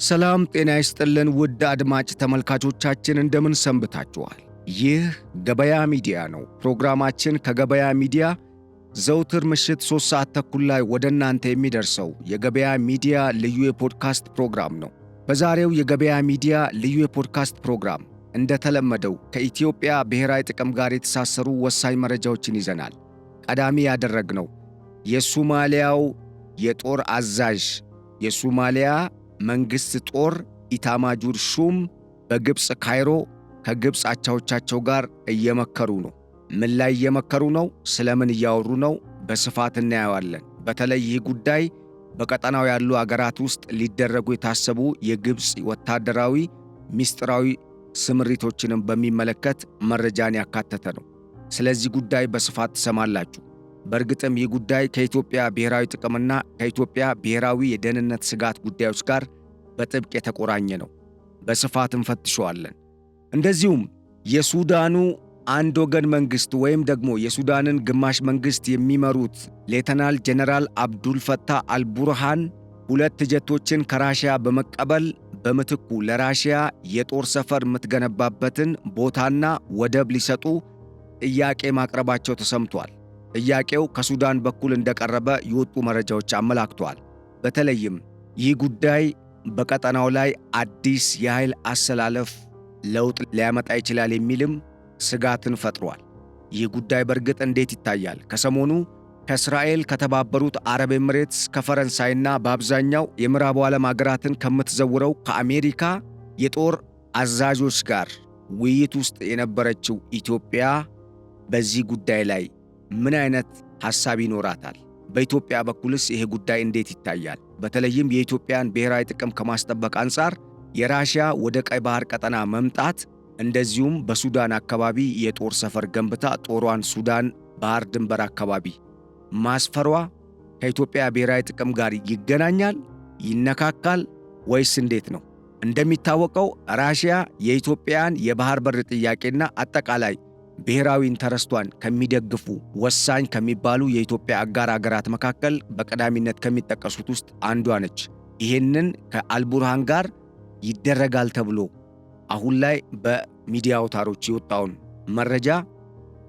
ሰላም ጤና ይስጥልን ውድ አድማጭ ተመልካቾቻችን እንደምን ሰንብታችኋል? ይህ ገበያ ሚዲያ ነው። ፕሮግራማችን ከገበያ ሚዲያ ዘውትር ምሽት 3 ሰዓት ተኩል ላይ ወደ እናንተ የሚደርሰው የገበያ ሚዲያ ልዩ የፖድካስት ፕሮግራም ነው። በዛሬው የገበያ ሚዲያ ልዩ የፖድካስት ፕሮግራም እንደተለመደው ከኢትዮጵያ ብሔራዊ ጥቅም ጋር የተሳሰሩ ወሳኝ መረጃዎችን ይዘናል። ቀዳሚ ያደረግነው የሶማሊያው የጦር አዛዥ የሶማሊያ መንግሥት ጦር ኢታማጆር ሹም በግብፅ ካይሮ ከግብፅ አቻዎቻቸው ጋር እየመከሩ ነው። ምን ላይ እየመከሩ ነው? ስለምን እያወሩ ነው? በስፋት እናየዋለን። በተለይ ይህ ጉዳይ በቀጠናው ያሉ አገራት ውስጥ ሊደረጉ የታሰቡ የግብፅ ወታደራዊ ሚስጥራዊ ስምሪቶችንም በሚመለከት መረጃን ያካተተ ነው። ስለዚህ ጉዳይ በስፋት ትሰማላችሁ። በእርግጥም ይህ ጉዳይ ከኢትዮጵያ ብሔራዊ ጥቅምና ከኢትዮጵያ ብሔራዊ የደህንነት ስጋት ጉዳዮች ጋር በጥብቅ የተቆራኘ ነው። በስፋት እንፈትሸዋለን። እንደዚሁም የሱዳኑ አንድ ወገን መንግሥት ወይም ደግሞ የሱዳንን ግማሽ መንግሥት የሚመሩት ሌተናል ጀነራል አብዱልፈታህ አልቡርሃን 2 ጀቶችን ከራሽያ በመቀበል በምትኩ ለራሽያ የጦር ሰፈር የምትገነባበትን ቦታና ወደብ ሊሰጡ ጥያቄ ማቅረባቸው ተሰምቷል። ጥያቄው ከሱዳን በኩል እንደቀረበ የወጡ መረጃዎች አመላክተዋል። በተለይም ይህ ጉዳይ በቀጠናው ላይ አዲስ የኃይል አሰላለፍ ለውጥ ሊያመጣ ይችላል የሚልም ስጋትን ፈጥሯል። ይህ ጉዳይ በእርግጥ እንዴት ይታያል? ከሰሞኑ ከእስራኤል፣ ከተባበሩት አረብ ኤምሬትስ፣ ከፈረንሳይና በአብዛኛው የምዕራቡ ዓለም አገራትን ከምትዘውረው ከአሜሪካ የጦር አዛዦች ጋር ውይይት ውስጥ የነበረችው ኢትዮጵያ በዚህ ጉዳይ ላይ ምን አይነት ሐሳብ ይኖራታል? በኢትዮጵያ በኩልስ ይሄ ጉዳይ እንዴት ይታያል? በተለይም የኢትዮጵያን ብሔራዊ ጥቅም ከማስጠበቅ አንጻር የራሽያ ወደ ቀይ ባህር ቀጠና መምጣት፣ እንደዚሁም በሱዳን አካባቢ የጦር ሰፈር ገንብታ ጦሯን ሱዳን ባህር ድንበር አካባቢ ማስፈሯ ከኢትዮጵያ ብሔራዊ ጥቅም ጋር ይገናኛል? ይነካካል? ወይስ እንዴት ነው? እንደሚታወቀው ራሽያ የኢትዮጵያን የባህር በር ጥያቄና አጠቃላይ ብሔራዊ ኢንተረስቷን ከሚደግፉ ወሳኝ ከሚባሉ የኢትዮጵያ አጋር አገራት መካከል በቀዳሚነት ከሚጠቀሱት ውስጥ አንዷ ነች። ይህንን ከአልቡርሃን ጋር ይደረጋል ተብሎ አሁን ላይ በሚዲያ አውታሮች የወጣውን መረጃ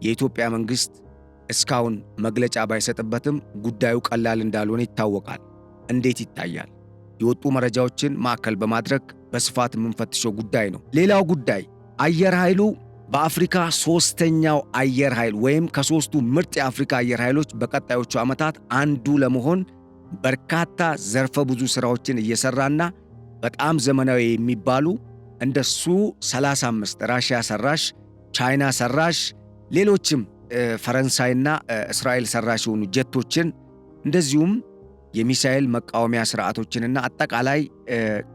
የኢትዮጵያ መንግሥት እስካሁን መግለጫ ባይሰጥበትም ጉዳዩ ቀላል እንዳልሆነ ይታወቃል። እንዴት ይታያል? የወጡ መረጃዎችን ማዕከል በማድረግ በስፋት የምንፈትሸው ጉዳይ ነው። ሌላው ጉዳይ አየር ኃይሉ በአፍሪካ 3ኛው አየር ኃይል ወይም ከ3ቱ ምርጥ የአፍሪካ አየር ኃይሎች በቀጣዮቹ ዓመታት አንዱ ለመሆን በርካታ ዘርፈ ብዙ ሥራዎችን እየሠራና በጣም ዘመናዊ የሚባሉ እንደ ሱ-35 ራሽያ ሰራሽ፣ ቻይና ሰራሽ፣ ሌሎችም ፈረንሳይና እስራኤል ሰራሽ የሆኑ ጀቶችን እንደዚሁም የሚሳኤል መቃወሚያ ሥርዓቶችንና አጠቃላይ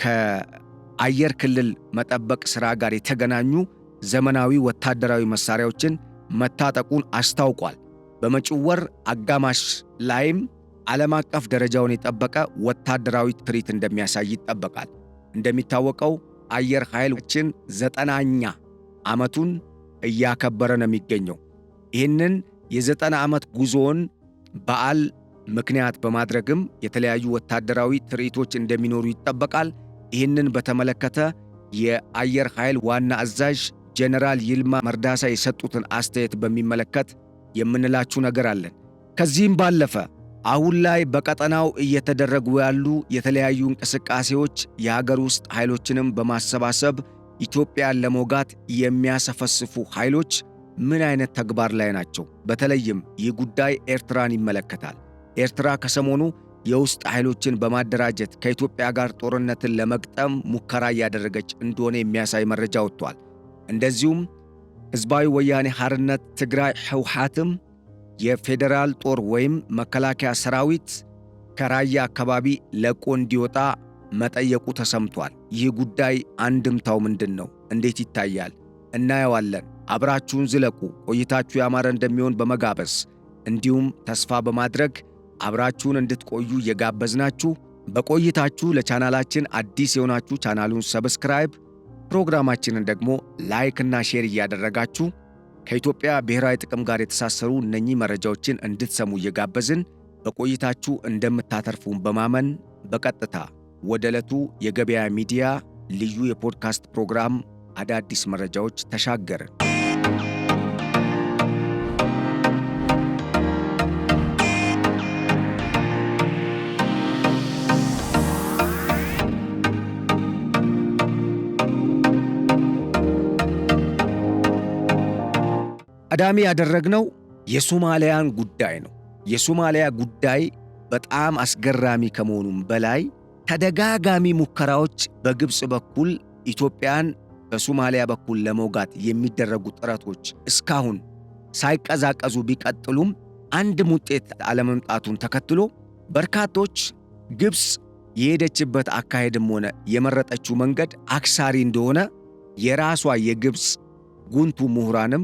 ከአየር ክልል መጠበቅ ሥራ ጋር የተገናኙ ዘመናዊ ወታደራዊ መሳሪያዎችን መታጠቁን አስታውቋል። በመጪው ወር አጋማሽ ላይም ዓለም አቀፍ ደረጃውን የጠበቀ ወታደራዊ ትርኢት እንደሚያሳይ ይጠበቃል። እንደሚታወቀው አየር ኃይላችን 90ኛ ዓመቱን እያከበረ ነው የሚገኘው። ይህንን የ90 ዓመት ጉዞውን በዓል ምክንያት በማድረግም የተለያዩ ወታደራዊ ትርኢቶች እንደሚኖሩ ይጠበቃል። ይህንን በተመለከተ የአየር ኃይል ዋና አዛዥ ጀነራል ይልማ መርዳሳ የሰጡትን አስተያየት በሚመለከት የምንላችሁ ነገር አለን። ከዚህም ባለፈ አሁን ላይ በቀጠናው እየተደረጉ ያሉ የተለያዩ እንቅስቃሴዎች የሀገር ውስጥ ኃይሎችንም በማሰባሰብ ኢትዮጵያን ለመውጋት የሚያሰፈስፉ ኃይሎች ምን አይነት ተግባር ላይ ናቸው? በተለይም ይህ ጉዳይ ኤርትራን ይመለከታል። ኤርትራ ከሰሞኑ የውስጥ ኃይሎችን በማደራጀት ከኢትዮጵያ ጋር ጦርነትን ለመግጠም ሙከራ እያደረገች እንደሆነ የሚያሳይ መረጃ ወጥቷል። እንደዚሁም ሕዝባዊ ወያኔ ሓርነት ትግራይ ህወሓትም የፌዴራል ጦር ወይም መከላከያ ሰራዊት ከራያ አካባቢ ለቆ እንዲወጣ መጠየቁ ተሰምቷል። ይህ ጉዳይ አንድምታው ምንድን ነው? እንዴት ይታያል? እናየዋለን። አብራችሁን ዝለቁ። ቆይታችሁ ያማረ እንደሚሆን በመጋበዝ እንዲሁም ተስፋ በማድረግ አብራችሁን እንድትቆዩ እየጋበዝናችሁ፣ በቆይታችሁ ለቻናላችን አዲስ የሆናችሁ ቻናሉን ሰብስክራይብ፣ ፕሮግራማችንን ደግሞ ላይክ እና ሼር እያደረጋችሁ ከኢትዮጵያ ብሔራዊ ጥቅም ጋር የተሳሰሩ እነኚህ መረጃዎችን እንድትሰሙ እየጋበዝን በቆይታችሁ እንደምታተርፉን በማመን በቀጥታ ወደ ዕለቱ የገበያ ሚዲያ ልዩ የፖድካስት ፕሮግራም አዳዲስ መረጃዎች ተሻገርን። ቀዳሚ ያደረግነው የሶማሊያን ጉዳይ ነው። የሶማሊያ ጉዳይ በጣም አስገራሚ ከመሆኑም በላይ ተደጋጋሚ ሙከራዎች በግብፅ በኩል ኢትዮጵያን በሶማሊያ በኩል ለመውጋት የሚደረጉ ጥረቶች እስካሁን ሳይቀዛቀዙ ቢቀጥሉም አንድም ውጤት አለመምጣቱን ተከትሎ በርካቶች ግብፅ የሄደችበት አካሄድም ሆነ የመረጠችው መንገድ አክሳሪ እንደሆነ የራሷ የግብፅ ጉንቱ ምሁራንም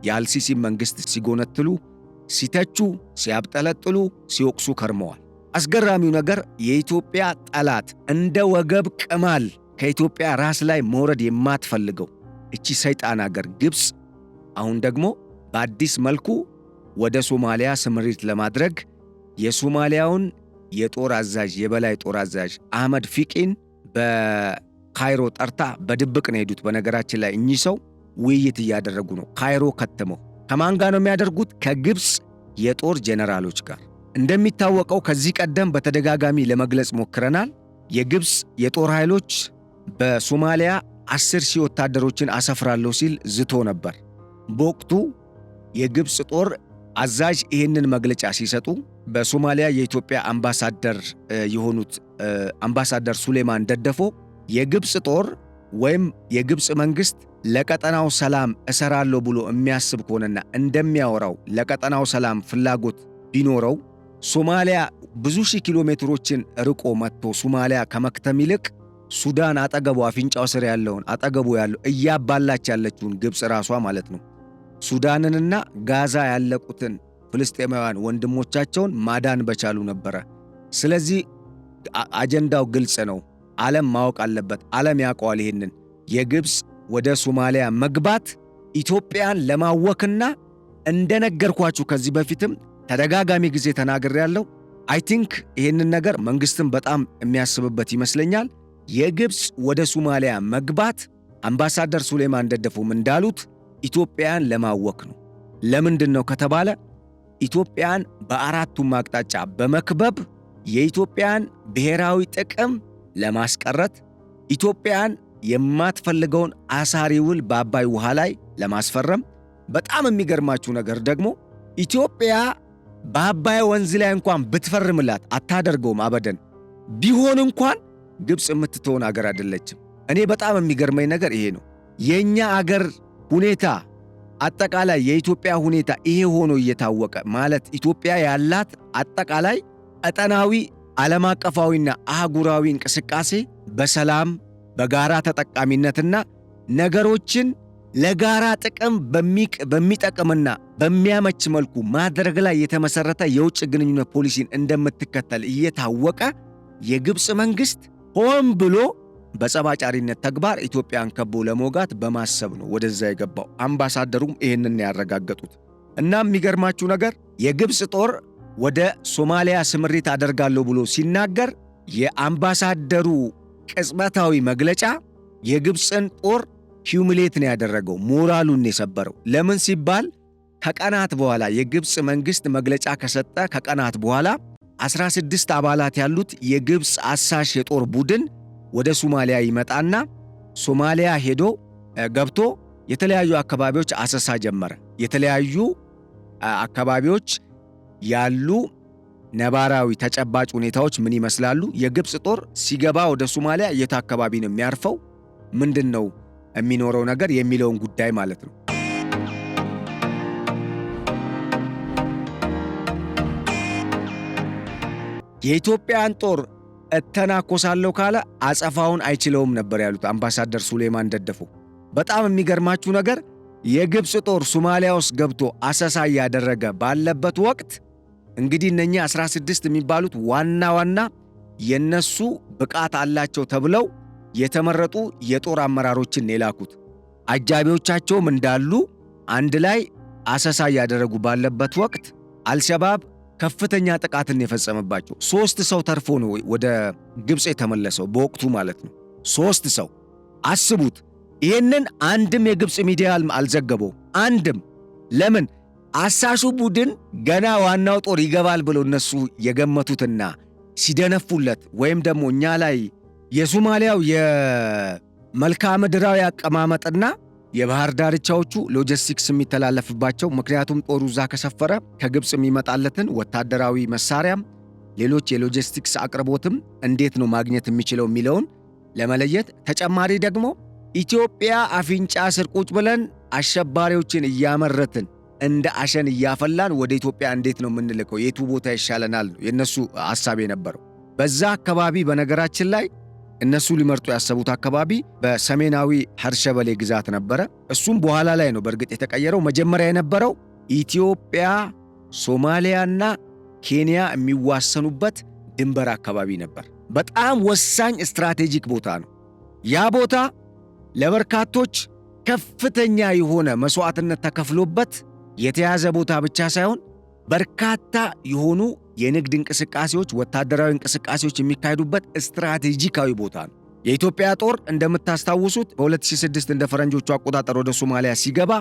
የአልሲሲ መንግሥት ሲጎነትሉ፣ ሲተቹ፣ ሲያብጠለጥሉ፣ ሲወቅሱ ከርመዋል። አስገራሚው ነገር የኢትዮጵያ ጠላት እንደ ወገብ ቅማል ከኢትዮጵያ ራስ ላይ መውረድ የማትፈልገው እቺ ሰይጣን አገር ግብፅ አሁን ደግሞ በአዲስ መልኩ ወደ ሶማሊያ ስምሪት ለማድረግ የሶማሊያውን የጦር አዛዥ የበላይ ጦር አዛዥ አህመድ ፊቂን በካይሮ ጠርታ በድብቅ ነው ሄዱት። በነገራችን ላይ እኚህ ሰው ውይይት እያደረጉ ነው። ካይሮ ከተመው ከማን ጋር ነው የሚያደርጉት? ከግብፅ የጦር ጄኔራሎች ጋር። እንደሚታወቀው ከዚህ ቀደም በተደጋጋሚ ለመግለጽ ሞክረናል። የግብፅ የጦር ኃይሎች በሶማሊያ 10,000 ወታደሮችን አሰፍራለሁ ሲል ዝቶ ነበር። በወቅቱ የግብፅ ጦር አዛዥ ይህንን መግለጫ ሲሰጡ በሶማሊያ የኢትዮጵያ አምባሳደር የሆኑት አምባሳደር ሱሌማን ደደፎ የግብፅ ጦር ወይም የግብፅ መንግሥት ለቀጠናው ሰላም እሰራለሁ ብሎ የሚያስብ ከሆነና እንደሚያወራው ለቀጠናው ሰላም ፍላጎት ቢኖረው ሶማሊያ ብዙ ሺህ ኪሎ ሜትሮችን ርቆ መጥቶ ሶማሊያ ከመክተም ይልቅ ሱዳን አጠገቡ አፍንጫው ስር ያለውን አጠገቡ ያለው እያባላች ያለችውን ግብፅ ራሷ ማለት ነው ሱዳንንና ጋዛ ያለቁትን ፍልስጤማውያን ወንድሞቻቸውን ማዳን በቻሉ ነበረ። ስለዚህ አጀንዳው ግልጽ ነው። ዓለም ማወቅ አለበት። ዓለም ያውቀዋል። ይህንን የግብፅ ወደ ሶማሊያ መግባት ኢትዮጵያን ለማወክና እንደነገርኳችሁ ከዚህ በፊትም ተደጋጋሚ ጊዜ ተናግሬያለሁ። አይ ቲንክ ይህንን ነገር መንግስትም በጣም የሚያስብበት ይመስለኛል። የግብፅ ወደ ሶማሊያ መግባት አምባሳደር ሱሌማን ደደፎም እንዳሉት ኢትዮጵያን ለማወክ ነው። ለምንድን ነው ከተባለ ኢትዮጵያን በአራቱም አቅጣጫ በመክበብ የኢትዮጵያን ብሔራዊ ጥቅም ለማስቀረት ኢትዮጵያን የማትፈልገውን አሳሪ ውል በአባይ ውሃ ላይ ለማስፈረም። በጣም የሚገርማችሁ ነገር ደግሞ ኢትዮጵያ በአባይ ወንዝ ላይ እንኳን ብትፈርምላት አታደርገውም። አበደን ቢሆን እንኳን ግብፅ የምትተውን አገር አይደለችም። እኔ በጣም የሚገርመኝ ነገር ይሄ ነው። የኛ አገር ሁኔታ አጠቃላይ የኢትዮጵያ ሁኔታ ይሄ ሆኖ እየታወቀ ማለት ኢትዮጵያ ያላት አጠቃላይ ቀጠናዊ ዓለም አቀፋዊና አህጉራዊ እንቅስቃሴ በሰላም በጋራ ተጠቃሚነትና ነገሮችን ለጋራ ጥቅም በሚጠቅምና በሚያመች መልኩ ማድረግ ላይ የተመሰረተ የውጭ ግንኙነት ፖሊሲን እንደምትከተል እየታወቀ የግብፅ መንግስት ሆን ብሎ በጸባጫሪነት ተግባር ኢትዮጵያን ከቦ ለመውጋት በማሰብ ነው ወደዛ የገባው። አምባሳደሩም ይህንን ያረጋገጡት። እና የሚገርማችሁ ነገር የግብፅ ጦር ወደ ሶማሊያ ስምሪት አደርጋለሁ ብሎ ሲናገር የአምባሳደሩ ቅጽበታዊ መግለጫ የግብፅን ጦር ሂዩሚሌት ነው ያደረገው፣ ሞራሉን የሰበረው። ለምን ሲባል ከቀናት በኋላ የግብፅ መንግስት መግለጫ ከሰጠ ከቀናት በኋላ 16 አባላት ያሉት የግብፅ አሳሽ የጦር ቡድን ወደ ሶማሊያ ይመጣና ሶማሊያ ሄዶ ገብቶ የተለያዩ አካባቢዎች አሰሳ ጀመረ። የተለያዩ አካባቢዎች ያሉ ነባራዊ ተጨባጭ ሁኔታዎች ምን ይመስላሉ? የግብፅ ጦር ሲገባ ወደ ሶማሊያ የት አካባቢ ነው የሚያርፈው? ምንድነው የሚኖረው ነገር የሚለውን ጉዳይ ማለት ነው። የኢትዮጵያን ጦር እተናኮሳለሁ ካለ አጸፋውን አይችለውም ነበር ያሉት አምባሳደር ሱሌማን ደደፎ። በጣም የሚገርማችሁ ነገር የግብፅ ጦር ሶማሊያ ውስጥ ገብቶ አሰሳ እያደረገ ባለበት ወቅት እንግዲህ እነኛ 16 የሚባሉት ዋና የነሱ ብቃት አላቸው ተብለው የተመረጡ የጦር አመራሮችን የላኩት አጃቢዎቻቸውም እንዳሉ አንድ ላይ አሰሳ እያደረጉ ባለበት ወቅት አልሸባብ ከፍተኛ ጥቃትን የፈጸመባቸው 3 ሰው ተርፎ ነው ወደ ግብፅ የተመለሰው በወቅቱ ማለት ነው። 3 ሰው አስቡት። ይህንን አንድም የግብፅ ሚዲያ አልዘገበው። አንድም ለምን? አሳሹ ቡድን ገና ዋናው ጦር ይገባል ብለው እነሱ የገመቱትና ሲደነፉለት ወይም ደግሞ እኛ ላይ የሶማሊያው የመልክዓ ምድራዊ አቀማመጥና የባህር ዳርቻዎቹ ሎጂስቲክስ የሚተላለፍባቸው፣ ምክንያቱም ጦሩ እዛ ከሰፈረ ከግብፅ የሚመጣለትን ወታደራዊ መሳሪያም ሌሎች የሎጂስቲክስ አቅርቦትም እንዴት ነው ማግኘት የሚችለው የሚለውን ለመለየት፣ ተጨማሪ ደግሞ ኢትዮጵያ አፍንጫ ስር ቁጭ ብለን አሸባሪዎችን እያመረትን እንደ አሸን እያፈላን ወደ ኢትዮጵያ እንዴት ነው የምንልከው? የቱ ቦታ ይሻለናል ነው የነሱ ሐሳብ የነበረው። በዛ አካባቢ በነገራችን ላይ እነሱ ሊመርጡ ያሰቡት አካባቢ በሰሜናዊ ሀርሸበሌ ግዛት ነበረ። እሱም በኋላ ላይ ነው በእርግጥ የተቀየረው። መጀመሪያ የነበረው ኢትዮጵያ፣ ሶማሊያና ኬንያ የሚዋሰኑበት ድንበር አካባቢ ነበር። በጣም ወሳኝ ስትራቴጂክ ቦታ ነው። ያ ቦታ ለበርካቶች ከፍተኛ የሆነ መስዋዕትነት ተከፍሎበት የተያዘ ቦታ ብቻ ሳይሆን በርካታ የሆኑ የንግድ እንቅስቃሴዎች፣ ወታደራዊ እንቅስቃሴዎች የሚካሄዱበት ስትራቴጂካዊ ቦታ ነው። የኢትዮጵያ ጦር እንደምታስታውሱት በ2006 እንደ ፈረንጆቹ አቆጣጠር ወደ ሶማሊያ ሲገባ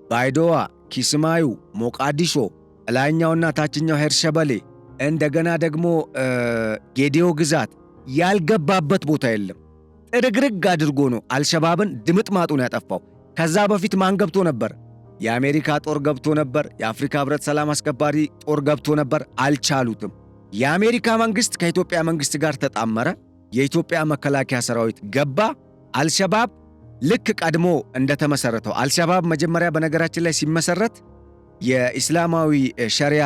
ባይዶዋ፣ ኪስማዩ፣ ሞቃዲሾ፣ ላይኛውና ታችኛው ሄርሸበሌ እንደገና ደግሞ ጌዲዮ ግዛት ያልገባበት ቦታ የለም። ጥርግርግ አድርጎ ነው አልሸባብን ድምጥማጡን ያጠፋው። ከዛ በፊት ማን ገብቶ ነበር? የአሜሪካ ጦር ገብቶ ነበር። የአፍሪካ ህብረት ሰላም አስከባሪ ጦር ገብቶ ነበር። አልቻሉትም። የአሜሪካ መንግስት ከኢትዮጵያ መንግስት ጋር ተጣመረ። የኢትዮጵያ መከላከያ ሰራዊት ገባ። አልሸባብ ልክ ቀድሞ እንደተመሰረተው፣ አልሸባብ መጀመሪያ በነገራችን ላይ ሲመሰረት የኢስላማዊ ሸሪያ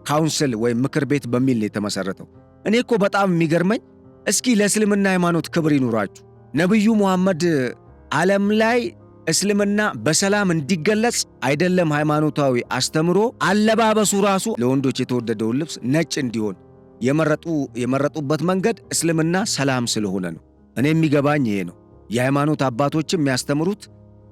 ካውንስል ወይም ምክር ቤት በሚል ነው የተመሰረተው። እኔ እኮ በጣም የሚገርመኝ፣ እስኪ ለእስልምና ሃይማኖት ክብር ይኑራችሁ። ነቢዩ ሙሐመድ ዓለም ላይ እስልምና በሰላም እንዲገለጽ አይደለም ሃይማኖታዊ አስተምሮ፣ አለባበሱ ራሱ ለወንዶች የተወደደውን ልብስ ነጭ እንዲሆን የመረጡበት መንገድ እስልምና ሰላም ስለሆነ ነው። እኔ የሚገባኝ ይሄ ነው። የሃይማኖት አባቶችም የሚያስተምሩት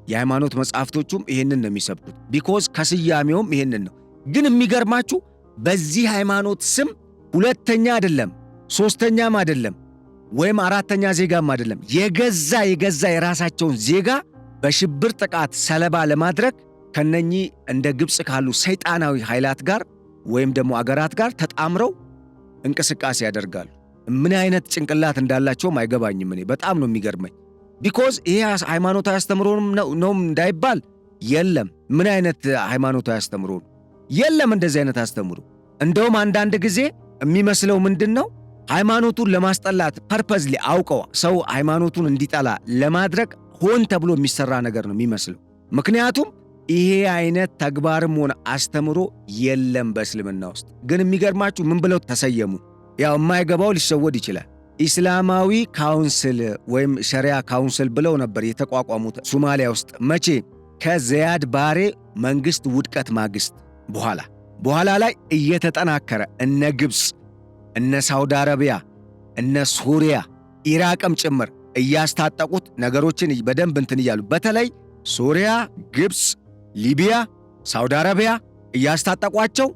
የሃይማኖት መጻሕፍቶቹም ይሄንን ነው የሚሰብኩት። ቢኮዝ ከስያሜውም ይሄንን ነው። ግን የሚገርማችሁ በዚህ ሃይማኖት ስም ሁለተኛ አይደለም፣ ሶስተኛም አይደለም፣ ወይም አራተኛ ዜጋም አይደለም፣ የገዛ የራሳቸውን ዜጋ በሽብር ጥቃት ሰለባ ለማድረግ ከነኚህ እንደ ግብፅ ካሉ ሰይጣናዊ ኃይላት ጋር ወይም ደግሞ አገራት ጋር ተጣምረው እንቅስቃሴ ያደርጋሉ። ምን አይነት ጭንቅላት እንዳላቸውም አይገባኝም። እኔ በጣም ነው የሚገርመኝ። ቢኮዝ ይሄ ሃይማኖታዊ አስተምሮ ነው እንዳይባል፣ የለም። ምን አይነት ሃይማኖታዊ አስተምሮ ነው? የለም እንደዚህ አይነት አስተምሮ። እንደውም አንዳንድ ጊዜ የሚመስለው ምንድን ነው? ሃይማኖቱን ለማስጠላት ፐርፐዝሊ አውቀው ሰው ሃይማኖቱን እንዲጠላ ለማድረግ ሆን ተብሎ የሚሰራ ነገር ነው የሚመስለው። ምክንያቱም ይሄ አይነት ተግባርም ሆነ አስተምሮ የለም በእስልምና ውስጥ። ግን የሚገርማችሁ ምን ብለው ተሰየሙ? ያው የማይገባው ሊሸወድ ይችላል። ኢስላማዊ ካውንስል ወይም ሸሪያ ካውንስል ብለው ነበር የተቋቋሙት ሶማሊያ ውስጥ። መቼ? ከዘያድ ባሬ መንግስት ውድቀት ማግስት በኋላ ላይ እየተጠናከረ እነ ግብፅ፣ እነ ሳውዲ አረቢያ፣ እነ ሱሪያ፣ ኢራቅም ጭምር እያስታጠቁት ነገሮችን በደንብ እንትን እያሉ፣ በተለይ ሱሪያ፣ ግብፅ፣ ሊቢያ፣ ሳውዲ አረቢያ እያስታጠቋቸው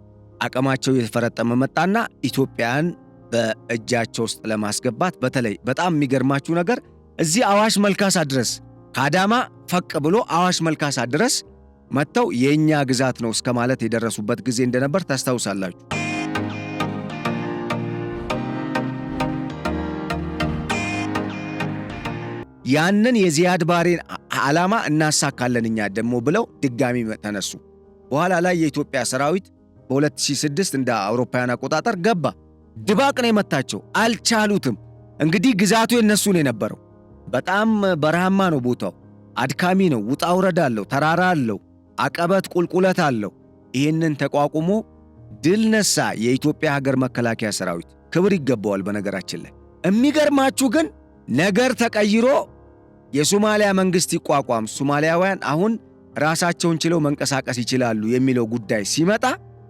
አቅማቸው የተፈረጠመ መጣና ኢትዮጵያን በእጃቸው ውስጥ ለማስገባት፣ በተለይ በጣም የሚገርማችሁ ነገር እዚህ አዋሽ መልካሳ ድረስ ከአዳማ ፈቅ ብሎ አዋሽ መልካሳ ድረስ መጥተው የእኛ ግዛት ነው እስከ ማለት የደረሱበት ጊዜ እንደነበር ታስታውሳላችሁ። ያንን የዚያድ ባሬን ዓላማ እናሳካለን እኛ ደግሞ ብለው ድጋሚ ተነሱ። በኋላ ላይ የኢትዮጵያ ሰራዊት በ2006 እንደ አውሮፓውያን አቆጣጠር ገባ። ድባቅ ነው የመታቸው። አልቻሉትም። እንግዲህ ግዛቱ የነሱ ነው የነበረው። በጣም በረሃማ ነው ቦታው፣ አድካሚ ነው፣ ውጣ ውረድ አለው፣ ተራራ አለው፣ አቀበት ቁልቁለት አለው። ይህንን ተቋቁሞ ድል ነሳ የኢትዮጵያ ሀገር መከላከያ ሰራዊት። ክብር ይገባዋል። በነገራችን ላይ የሚገርማችሁ ግን ነገር ተቀይሮ የሶማሊያ መንግስት ይቋቋም፣ ሶማሊያውያን አሁን ራሳቸውን ችለው መንቀሳቀስ ይችላሉ የሚለው ጉዳይ ሲመጣ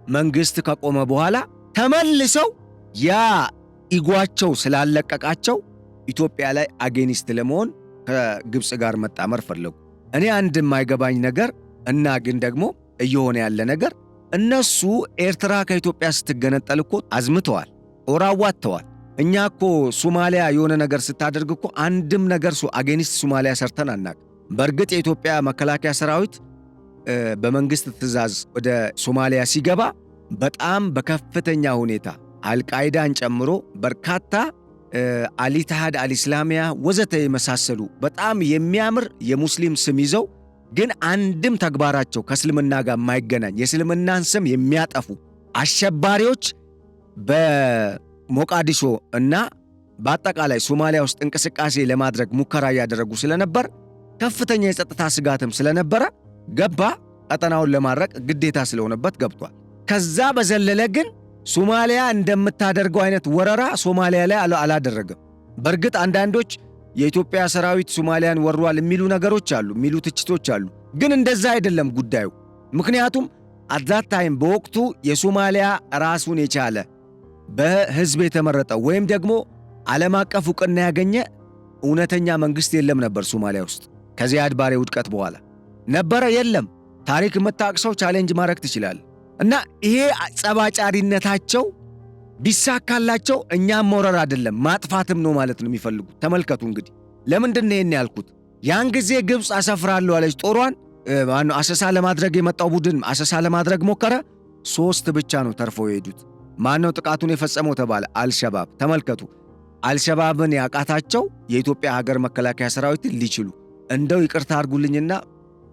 መንግስት ከቆመ በኋላ ተመልሰው ያ ኢጓቸው ስላለቀቃቸው ኢትዮጵያ ላይ አጌኒስት ለመሆን ከግብፅ ጋር መጣመር ፈለጉ። እኔ አንድ የማይገባኝ ነገር እና ግን ደግሞ እየሆነ ያለ ነገር እነሱ ኤርትራ ከኢትዮጵያ ስትገነጠል እኮ አዝምተዋል፣ ጦር አዋጥተዋል። እኛ እኮ ሶማሊያ የሆነ ነገር ስታደርግ እኮ አንድም ነገር አጌኒስት ሶማሊያ ሰርተን አናውቅም። በእርግጥ የኢትዮጵያ መከላከያ ሰራዊት በመንግስት ትእዛዝ ወደ ሶማሊያ ሲገባ በጣም በከፍተኛ ሁኔታ አልቃይዳን ጨምሮ በርካታ አልኢትሃድ፣ አልኢስላሚያ ወዘተ የመሳሰሉ በጣም የሚያምር የሙስሊም ስም ይዘው ግን አንድም ተግባራቸው ከእስልምና ጋር የማይገናኝ የእስልምናን ስም የሚያጠፉ አሸባሪዎች በሞቃዲሾ እና በአጠቃላይ ሶማሊያ ውስጥ እንቅስቃሴ ለማድረግ ሙከራ እያደረጉ ስለነበር ከፍተኛ የጸጥታ ስጋትም ስለነበረ ገባ። ቀጠናውን ለማድረቅ ግዴታ ስለሆነበት ገብቷል። ከዛ በዘለለ ግን ሶማሊያ እንደምታደርገው አይነት ወረራ ሶማሊያ ላይ አላደረገም። በእርግጥ አንዳንዶች የኢትዮጵያ ሰራዊት ሶማሊያን ወሯል የሚሉ ነገሮች አሉ፣ የሚሉ ትችቶች አሉ። ግን እንደዛ አይደለም ጉዳዩ። ምክንያቱም አዛት ታይም በወቅቱ የሶማሊያ ራሱን የቻለ በህዝብ የተመረጠ ወይም ደግሞ ዓለም አቀፍ ዕውቅና ያገኘ እውነተኛ መንግስት የለም ነበር ሶማሊያ ውስጥ። ከዚያድ ባሬ ውድቀት በኋላ ነበረ የለም። ታሪክ የምታቅሰው ቻሌንጅ ማድረግ ትችላል። እና ይሄ ጸባጫሪነታቸው ቢሳካላቸው እኛም መውረር አይደለም ማጥፋትም ነው ማለት ነው የሚፈልጉት። ተመልከቱ እንግዲህ ለምንድን ነው ይሄን ያልኩት? ያን ጊዜ ግብፅ አሰፍራለሁ አለች ጦሯን። አሰሳ ለማድረግ የመጣው ቡድን አሰሳ ለማድረግ ሞከረ። 3 ብቻ ነው ተርፈው የሄዱት። ማነው ጥቃቱን የፈጸመው ተባለ? አልሸባብ። ተመልከቱ፣ አልሸባብን ያቃታቸው የኢትዮጵያ ሀገር መከላከያ ሰራዊትን ሊችሉ እንደው ይቅርታ አድርጉልኝና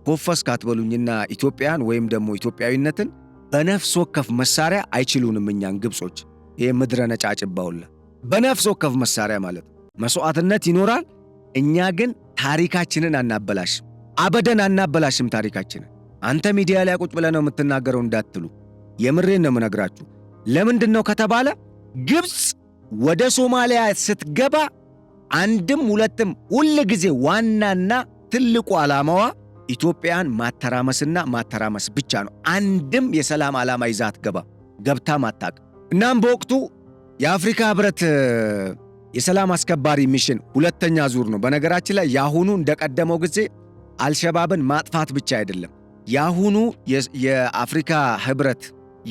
ኮፈስ ካትበሉኝና ኢትዮጵያን ወይም ደግሞ ኢትዮጵያዊነትን በነፍስ ወከፍ መሳሪያ አይችሉንም እኛን ግብጾች። ይሄ ምድረ ነጫጭባውላ በነፍስ ወከፍ መሳሪያ ማለት መስዋዕትነት ይኖራል። እኛ ግን ታሪካችንን አናበላሽም፣ አበደን አናበላሽም ታሪካችንን። አንተ ሚዲያ ላይ ቁጭ ብለህ ነው የምትናገረው እንዳትሉ፣ የምሬን ነው የምነግራችሁ። ለምንድን ነው ከተባለ ግብፅ ወደ ሶማሊያ ስትገባ አንድም ሁለትም ሁል ጊዜ ዋናና ትልቁ ዓላማዋ ኢትዮጵያን ማተራመስና ማተራመስ ብቻ ነው። አንድም የሰላም ዓላማ ይዛት ገብታ ማታቅ። እናም በወቅቱ የአፍሪካ ህብረት የሰላም አስከባሪ ሚሽን 2ኛ ዙር ነው። በነገራችን ላይ ያሁኑ እንደቀደመው ጊዜ አልሸባብን ማጥፋት ብቻ አይደለም። ያሁኑ የአፍሪካ ህብረት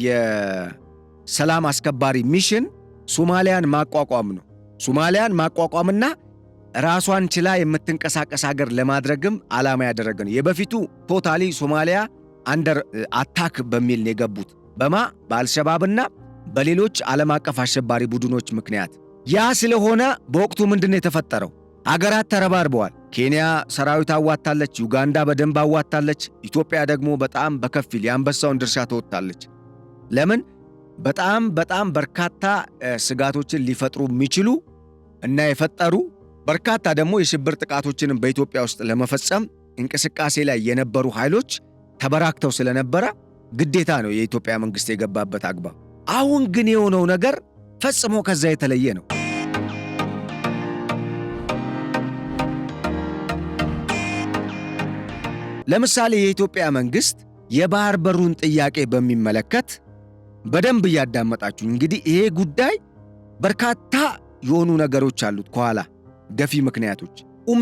የሰላም አስከባሪ ሚሽን ሶማሊያን ማቋቋም ነው። ሶማሊያን ማቋቋምና ራሷን ችላ የምትንቀሳቀስ ሀገር ለማድረግም ዓላማ ያደረገ ነው። የበፊቱ ቶታሊ ሶማሊያ አንደር አታክ በሚል ነው የገቡት በአልሸባብና በሌሎች ዓለም አቀፍ አሸባሪ ቡድኖች ምክንያት። ያ ስለሆነ በወቅቱ ምንድነው የተፈጠረው? አገራት ተረባርበዋል። ኬንያ ሰራዊት አዋታለች፣ ዩጋንዳ በደንብ አዋታለች፣ ኢትዮጵያ ደግሞ በጣም በከፊል የአንበሳውን ድርሻ ተወጣለች። ለምን? በጣም በርካታ ስጋቶችን ሊፈጥሩ የሚችሉ እና የፈጠሩ በርካታ ደግሞ የሽብር ጥቃቶችንም በኢትዮጵያ ውስጥ ለመፈጸም እንቅስቃሴ ላይ የነበሩ ኃይሎች ተበራክተው ስለነበረ ግዴታ ነው የኢትዮጵያ መንግስት የገባበት አግባብ። አሁን ግን የሆነው ነገር ፈጽሞ ከዛ የተለየ ነው። ለምሳሌ የኢትዮጵያ መንግስት የባህር በሩን ጥያቄ በሚመለከት በደንብ እያዳመጣችሁ እንግዲህ ይሄ ጉዳይ በርካታ የሆኑ ነገሮች አሉት ከኋላ ገፊ ምክንያቶች።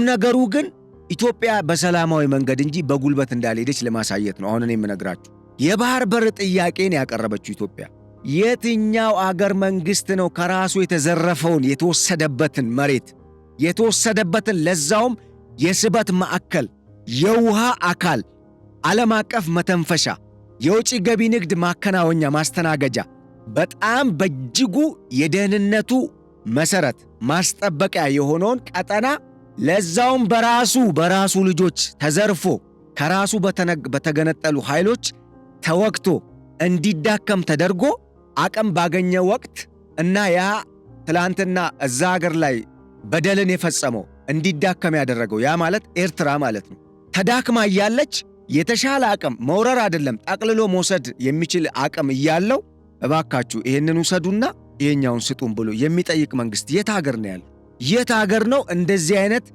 ነገሩ ግን ኢትዮጵያ በሰላማዊ መንገድ እንጂ በጉልበት እንዳልሄደች ለማሳየት ነው። አሁን እኔ የምነግራችሁ የባህር በር ጥያቄን ያቀረበችው ኢትዮጵያ የትኛው አገር መንግስት ነው ከራሱ የተዘረፈውን የተወሰደበትን መሬት የተወሰደበትን ለዛውም የስበት ማዕከል፣ የውሃ አካል፣ ዓለም አቀፍ መተንፈሻ፣ የውጭ ገቢ ንግድ ማከናወኛ ማስተናገጃ፣ በጣም በእጅጉ የደህንነቱ መሰረት ማስጠበቂያ የሆነውን ቀጠና ለዛውም በራሱ ልጆች ተዘርፎ ከራሱ በተገነጠሉ ኃይሎች ተወግቶ እንዲዳከም ተደርጎ አቅም ባገኘ ወቅት እና ያ ትላንትና እዛ ሀገር ላይ በደልን የፈጸመው እንዲዳከም ያደረገው ያ ማለት ኤርትራ ማለት ነው። ተዳክማ እያለች የተሻለ አቅም መውረር አይደለም ጠቅልሎ መውሰድ የሚችል አቅም እያለው እባካችሁ ይሄንን ውሰዱና ይሄኛውን ስጡን ብሎ የሚጠይቅ መንግስት የት ሀገር ነው ያለው? የት ሀገር ነው እንደዚህ አይነት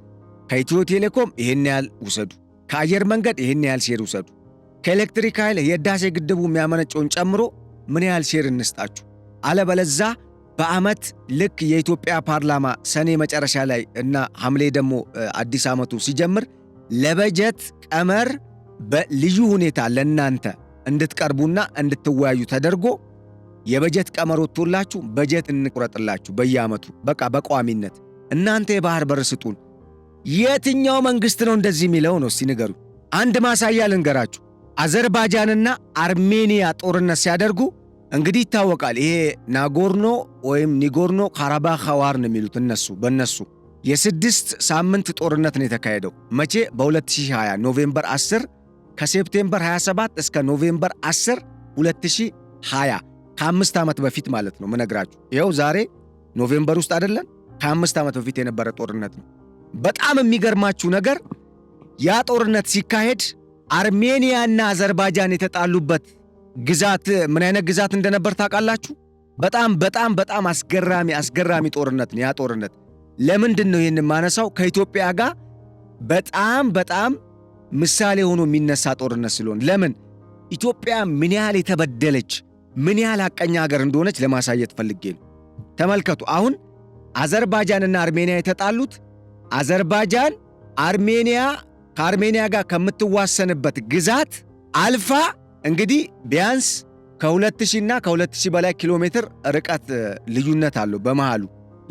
ከኢትዮ ቴሌኮም ይሄን ያህል ውሰዱ፣ ከአየር መንገድ ይሄን ያህል ሼር ውሰዱ፣ ከኤሌክትሪክ ኃይል የህዳሴ ግድቡ የሚያመነጨውን ጨምሮ ምን ያህል ሼር እንስጣችሁ፣ አለበለዛ በዓመት ልክ የኢትዮጵያ ፓርላማ ሰኔ መጨረሻ ላይ እና ሐምሌ ደግሞ አዲስ ዓመቱ ሲጀምር ለበጀት ቀመር በልዩ ሁኔታ ለናንተ እንድትቀርቡና እንድትወያዩ ተደርጎ የበጀት ቀመር ወጥቶላችሁ በጀት እንቁረጥላችሁ በየዓመቱ በቃ በቋሚነት እናንተ የባህር በር ስጡን። የትኛው መንግስት ነው እንደዚህ የሚለው ነው? እስቲ ንገሩ። አንድ ማሳያ ልንገራችሁ። አዘርባይጃንና አርሜኒያ ጦርነት ሲያደርጉ እንግዲህ ይታወቃል። ይሄ ናጎርኖ ወይም ኒጎርኖ ካራባህ ዋር ነው የሚሉት በእነሱ የ6 ሳምንት ጦርነት ነው የተካሄደው። መቼ? በ2020 ኖቬምበር 10 ከሴፕቴምበር 27 እስከ ኖቬምበር 10 2020 ከ5 ዓመት በፊት ማለት ነው ምነግራችሁ። ይኸው ዛሬ ኖቬምበር ውስጥ አይደለን? ከ5 ዓመት በፊት የነበረ ጦርነት ነው። በጣም የሚገርማችሁ ነገር ያ ጦርነት ሲካሄድ አርሜኒያና አዘርባይጃን የተጣሉበት ግዛት ምን አይነት ግዛት እንደነበር ታውቃላችሁ? በጣም አስገራሚ ጦርነት ነው ያ ጦርነት። ለምንድን ነው ይህን ማነሳው? ከኢትዮጵያ ጋር በጣም ምሳሌ ሆኖ የሚነሳ ጦርነት ስለሆነ። ለምን ኢትዮጵያ ምን ያህል የተበደለች ምን ያህል ሐቀኛ ሀገር እንደሆነች ለማሳየት ፈልጌ ነው። ተመልከቱ። አሁን አዘርባይጃንና አርሜኒያ የተጣሉት አዘርባይጃን ከአርሜኒያ ጋር ከምትዋሰንበት ግዛት አልፋ እንግዲህ ቢያንስ ከ2000 እና ከ2000 በላይ ኪሎ ሜትር ርቀት ልዩነት አለው በመሃሉ።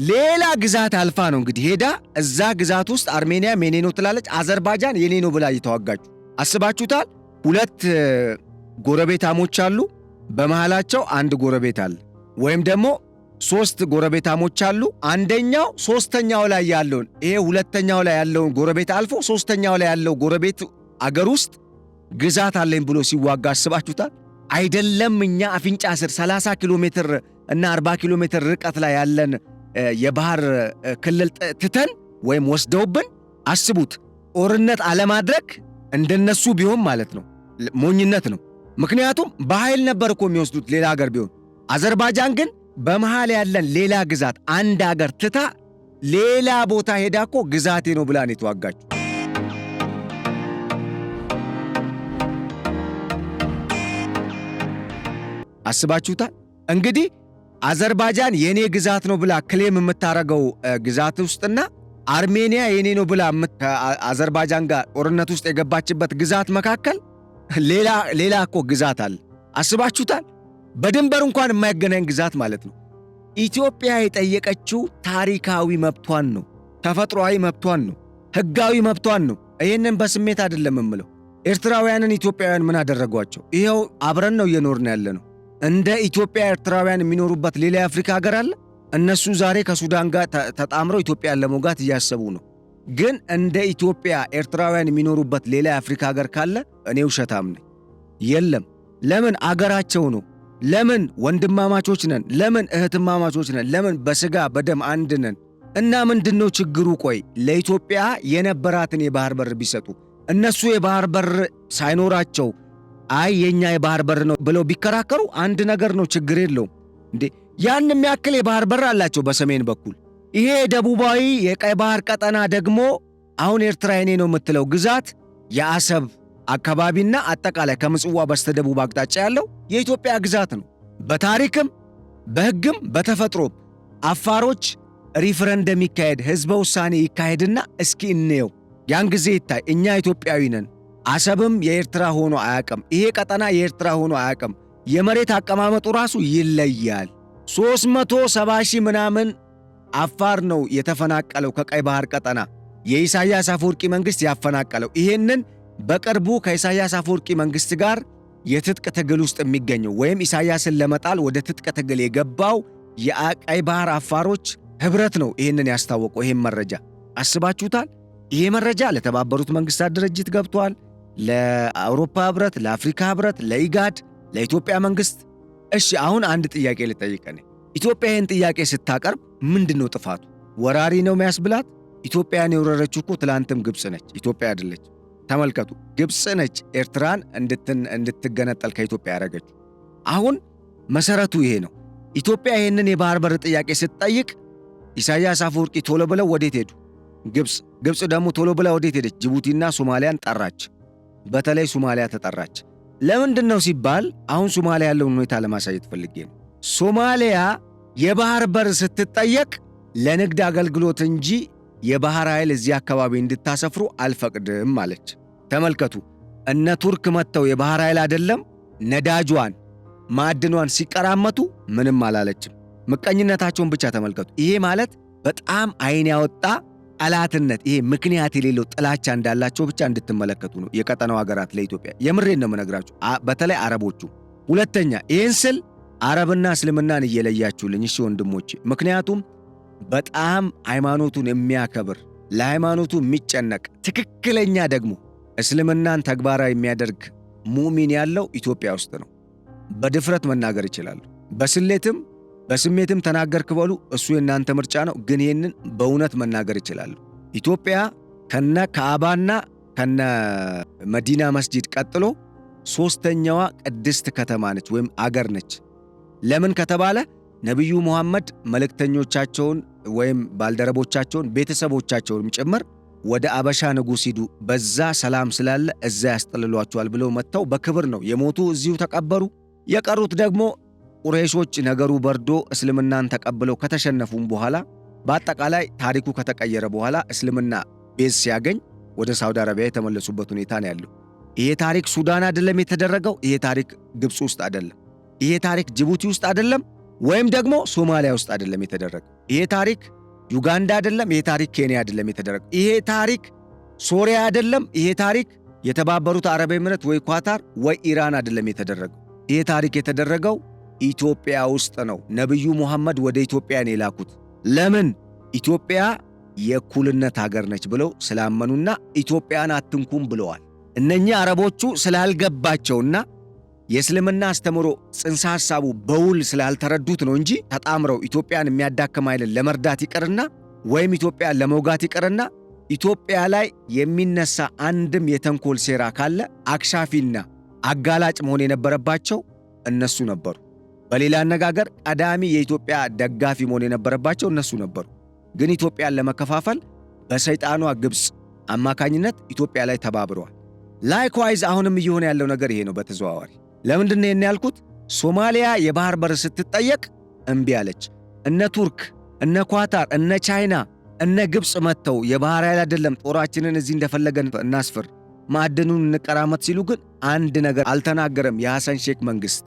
ሌላ ግዛት አልፋ ነው እንግዲህ ሄዳ እዛ ግዛት ውስጥ አርሜኒያ የኔ ነው ትላለች፣ አዘርባይጃን የኔ ነው ብላ እየተዋጋችሁ አስባችሁታል? ሁለት ጎረቤታሞች አሉ፣ በመሃላቸው አንድ ጎረቤት አለ። ወይም ደግሞ 3 ጎረቤታሞች አሉ። አንደኛው ሶስተኛው ላይ ያለውን ይሄ ሁለተኛው ላይ ያለውን ጎረቤት አልፎ ሶስተኛው ላይ ያለው ጎረቤት አገር ውስጥ ግዛት አለኝ ብሎ ሲዋጋ አስባችሁታል? አይደለም እኛ አፍንጫ ስር 30 ኪሎ ሜትር እና 40 ኪሎ ሜትር ርቀት ላይ ያለን የባህር ክልል ትተን ወይም ወስደውብን አስቡት። ጦርነት አለማድረግ እንደነሱ ቢሆን ማለት ነው ሞኝነት ነው። ምክንያቱም በኃይል ነበር እኮ የሚወስዱት ሌላ ሀገር ቢሆን። አዘርባይጃን ግን በመሃል ያለን ሌላ ግዛት አንድ ሀገር ትታ ሌላ ቦታ ሄዳ እኮ ግዛቴ ነው ብላ ነው የተዋጋችሁ። አስባችሁታል? እንግዲህ አዘርባይጃን የኔ ግዛት ነው ብላ ክሌም የምታረገው ግዛት ውስጥና አርሜኒያ የኔ ነው ብላ አዘርባይጃን ጋር ጦርነት ውስጥ የገባችበት ግዛት መካከል ሌላ እኮ ግዛት አለ። አስባችሁታል? በድንበር እንኳን የማይገናኝ ግዛት ማለት ነው። ኢትዮጵያ የጠየቀችው ታሪካዊ መብቷን ነው፣ ተፈጥሯዊ መብቷን ነው፣ ሕጋዊ መብቷን ነው። ይህንን በስሜት አይደለም የምለው። ኤርትራውያንን ኢትዮጵያውያን ምን አደረጓቸው? ይኸው አብረን ነው እየኖርን ያለ ነው። እንደ ኢትዮጵያ ኤርትራውያን የሚኖሩበት ሌላ የአፍሪካ ሀገር አለ? እነሱ ዛሬ ከሱዳን ጋር ተጣምረው ኢትዮጵያን ለመውጋት እያሰቡ ነው። ግን እንደ ኢትዮጵያ ኤርትራውያን የሚኖሩበት ሌላ የአፍሪካ ሀገር ካለ እኔ ውሸታም ነኝ። የለም። ለምን? አገራቸው ነው። ለምን? ወንድማማቾች ነን። ለምን? እህትማማቾች ነን። ለምን? በስጋ በደም አንድ ነን። እና ምንድነው ችግሩ? ቆይ ለኢትዮጵያ የነበራትን የባህር በር ቢሰጡ እነሱ የባህር በር ሳይኖራቸው አይ የኛ የባህር በር ነው ብለው ቢከራከሩ አንድ ነገር ነው፣ ችግር የለውም እንዴ። ያን የሚያክል የባህር በር አላቸው በሰሜን በኩል። ይሄ ደቡባዊ የቀይ ባህር ቀጠና ደግሞ አሁን ኤርትራ የኔ ነው የምትለው ግዛት የአሰብ አካባቢና አጠቃላይ ከምጽዋ በስተደቡብ አቅጣጫ ያለው የኢትዮጵያ ግዛት ነው። በታሪክም በሕግም በተፈጥሮም አፋሮች ሪፍረንደም ይካሄድ፣ ህዝበ ውሳኔ ይካሄድና እስኪ እንየው። ያን ጊዜ ይታይ። እኛ ኢትዮጵያዊ ነን። አሰብም የኤርትራ ሆኖ አያቅም። ይሄ ቀጠና የኤርትራ ሆኖ አያቅም። የመሬት አቀማመጡ ራሱ ይለያል። 370 ሺህ ምናምን አፋር ነው የተፈናቀለው ከቀይ ባህር ቀጠና፣ የኢሳያስ አፈወርቂ መንግሥት ያፈናቀለው። ይሄንን በቅርቡ ከኢሳያስ አፈወርቂ መንግሥት ጋር የትጥቅ ትግል ውስጥ የሚገኘው ወይም ኢሳያስን ለመጣል ወደ ትጥቅ ትግል የገባው የቀይ ባህር አፋሮች ኅብረት ነው ይሄንን ያስታወቀው። ይሄን መረጃ አስባችሁታል? ይሄ መረጃ ለተባበሩት መንግሥታት ድርጅት ገብቷል፣ ለአውሮፓ ኅብረት፣ ለአፍሪካ ኅብረት፣ ለኢጋድ፣ ለኢትዮጵያ መንግሥት። እሺ አሁን አንድ ጥያቄ ልጠይቀን። ኢትዮጵያ ይህን ጥያቄ ስታቀርብ ምንድን ነው ጥፋቱ? ወራሪ ነው የሚያስብላት? ኢትዮጵያን የወረረችው እኮ ትላንትም ግብፅ ነች፣ ኢትዮጵያ አይደለች። ተመልከቱ፣ ግብፅ ነች ኤርትራን እንድትገነጠል ከኢትዮጵያ ያደረገችው። አሁን መሰረቱ ይሄ ነው። ኢትዮጵያ ይህንን የባህር በር ጥያቄ ስትጠይቅ ኢሳያስ አፈወርቂ ቶሎ ብለው ወዴት ሄዱ? ግብፅ ደግሞ ቶሎ ብላ ወዴት ሄደች? ጅቡቲና ሶማሊያን ጠራች። በተለይ ሶማሊያ ተጠራች። ለምንድን ነው ሲባል አሁን ሶማሊያ ያለውን ሁኔታ ለማሳየት ፈልጌ ነው። ሶማሊያ የባህር በር ስትጠየቅ ለንግድ አገልግሎት እንጂ የባህር ኃይል እዚህ አካባቢ እንድታሰፍሩ አልፈቅድም አለች። ተመልከቱ፣ እነ ቱርክ መጥተው የባህር ኃይል አይደለም ነዳጇን ማዕድኗን ሲቀራመቱ ምንም አላለችም። ምቀኝነታቸውን ብቻ ተመልከቱ። ይሄ ማለት በጣም አይን ያወጣ ጠላትነት፣ ይሄ ምክንያት የሌለው ጥላቻ እንዳላቸው ብቻ እንድትመለከቱ ነው የቀጠናው ሀገራት ለኢትዮጵያ። የምሬን ነው የምነግራችሁ፣ በተለይ አረቦቹ። ሁለተኛ ይህን ስል አረብና እስልምናን እየለያችሁልኝ እሺ ወንድሞቼ። ምክንያቱም በጣም ሃይማኖቱን የሚያከብር ለሃይማኖቱ የሚጨነቅ ትክክለኛ ደግሞ እስልምናን ተግባራዊ የሚያደርግ ሙእሚን ያለው ኢትዮጵያ ውስጥ ነው። በድፍረት መናገር ይችላሉ። በስሜትም ተናገርክ በሉ እሱ የእናንተ ምርጫ ነው። ግን ይህንን በእውነት መናገር ይችላሉ። ኢትዮጵያ ከነ ካዕባና ከነ መዲና መስጂድ ቀጥሎ ሶስተኛዋ ቅድስት ከተማ ነች ወይም አገር ነች። ለምን ከተባለ ነቢዩ ሙሐመድ መልእክተኞቻቸውን ወይም ባልደረቦቻቸውን ቤተሰቦቻቸውንም ጭምር ወደ አበሻ ንጉሥ ሂዱ፣ በዛ ሰላም ስላለ እዛ ያስጠልሏቸዋል ብለው መጥተው በክብር ነው የሞቱ፣ እዚሁ ተቀበሩ። የቀሩት ደግሞ ቁረይሾች ነገሩ በርዶ እስልምናን ተቀብለው ከተሸነፉም በኋላ በአጠቃላይ ታሪኩ ከተቀየረ በኋላ እስልምና ቤዝ ሲያገኝ ወደ ሳውዲ አረቢያ የተመለሱበት ሁኔታ ነው ያለው። ይሄ ታሪክ ሱዳን አይደለም የተደረገው። ይሄ ታሪክ ግብፅ ውስጥ አይደለም። ይሄ ታሪክ ጅቡቲ ውስጥ አይደለም፣ ወይም ደግሞ ሶማሊያ ውስጥ አይደለም የተደረገው። ይሄ ታሪክ ዩጋንዳ አይደለም። ይሄ ታሪክ ኬንያ አይደለም የተደረገው። ይሄ ታሪክ ሶሪያ አይደለም። ይሄ ታሪክ የተባበሩት አረብ ኤምሬት ወይ ኳታር ወይ ኢራን አይደለም የተደረገው። ይሄ ታሪክ የተደረገው ኢትዮጵያ ውስጥ ነው። ነቢዩ ሙሐመድ ወደ ኢትዮጵያ ነው የላኩት። ለምን? ኢትዮጵያ የእኩልነት ሀገር ነች ብለው ስላመኑና ኢትዮጵያን አትንኩም ብለዋል። እነኚህ አረቦቹ ስላልገባቸውና የእስልምና አስተምሮ ጽንሰ ሐሳቡ በውል ስላልተረዱት ነው እንጂ ተጣምረው ኢትዮጵያን የሚያዳክም ኃይልን ለመርዳት ይቅርና ወይም ኢትዮጵያን ለመውጋት ይቅርና ኢትዮጵያ ላይ የሚነሳ አንድም የተንኮል ሴራ ካለ አክሻፊና አጋላጭ መሆን የነበረባቸው እነሱ ነበሩ። በሌላ አነጋገር ቀዳሚ የኢትዮጵያ ደጋፊ መሆን የነበረባቸው እነሱ ነበሩ። ግን ኢትዮጵያን ለመከፋፈል በሰይጣኗ ግብፅ አማካኝነት ኢትዮጵያ ላይ ተባብረዋል። ላይክዋይዝ አሁንም እየሆነ ያለው ነገር ይሄ ነው በተዘዋዋሪ። ለምንድን ነው ያልኩት? ሶማሊያ የባህር በር ስትጠየቅ እምቢ አለች። እነ ቱርክ፣ እነ ኳታር፣ እነ ቻይና፣ እነ ግብፅ መጥተው የባህር ኃይል አይደለም ጦራችንን እዚህ እንደፈለገን እናስፍር፣ ማዕድኑን እንቀራመት ሲሉ ግን አንድ ነገር አልተናገረም የሐሰን ሼክ መንግስት።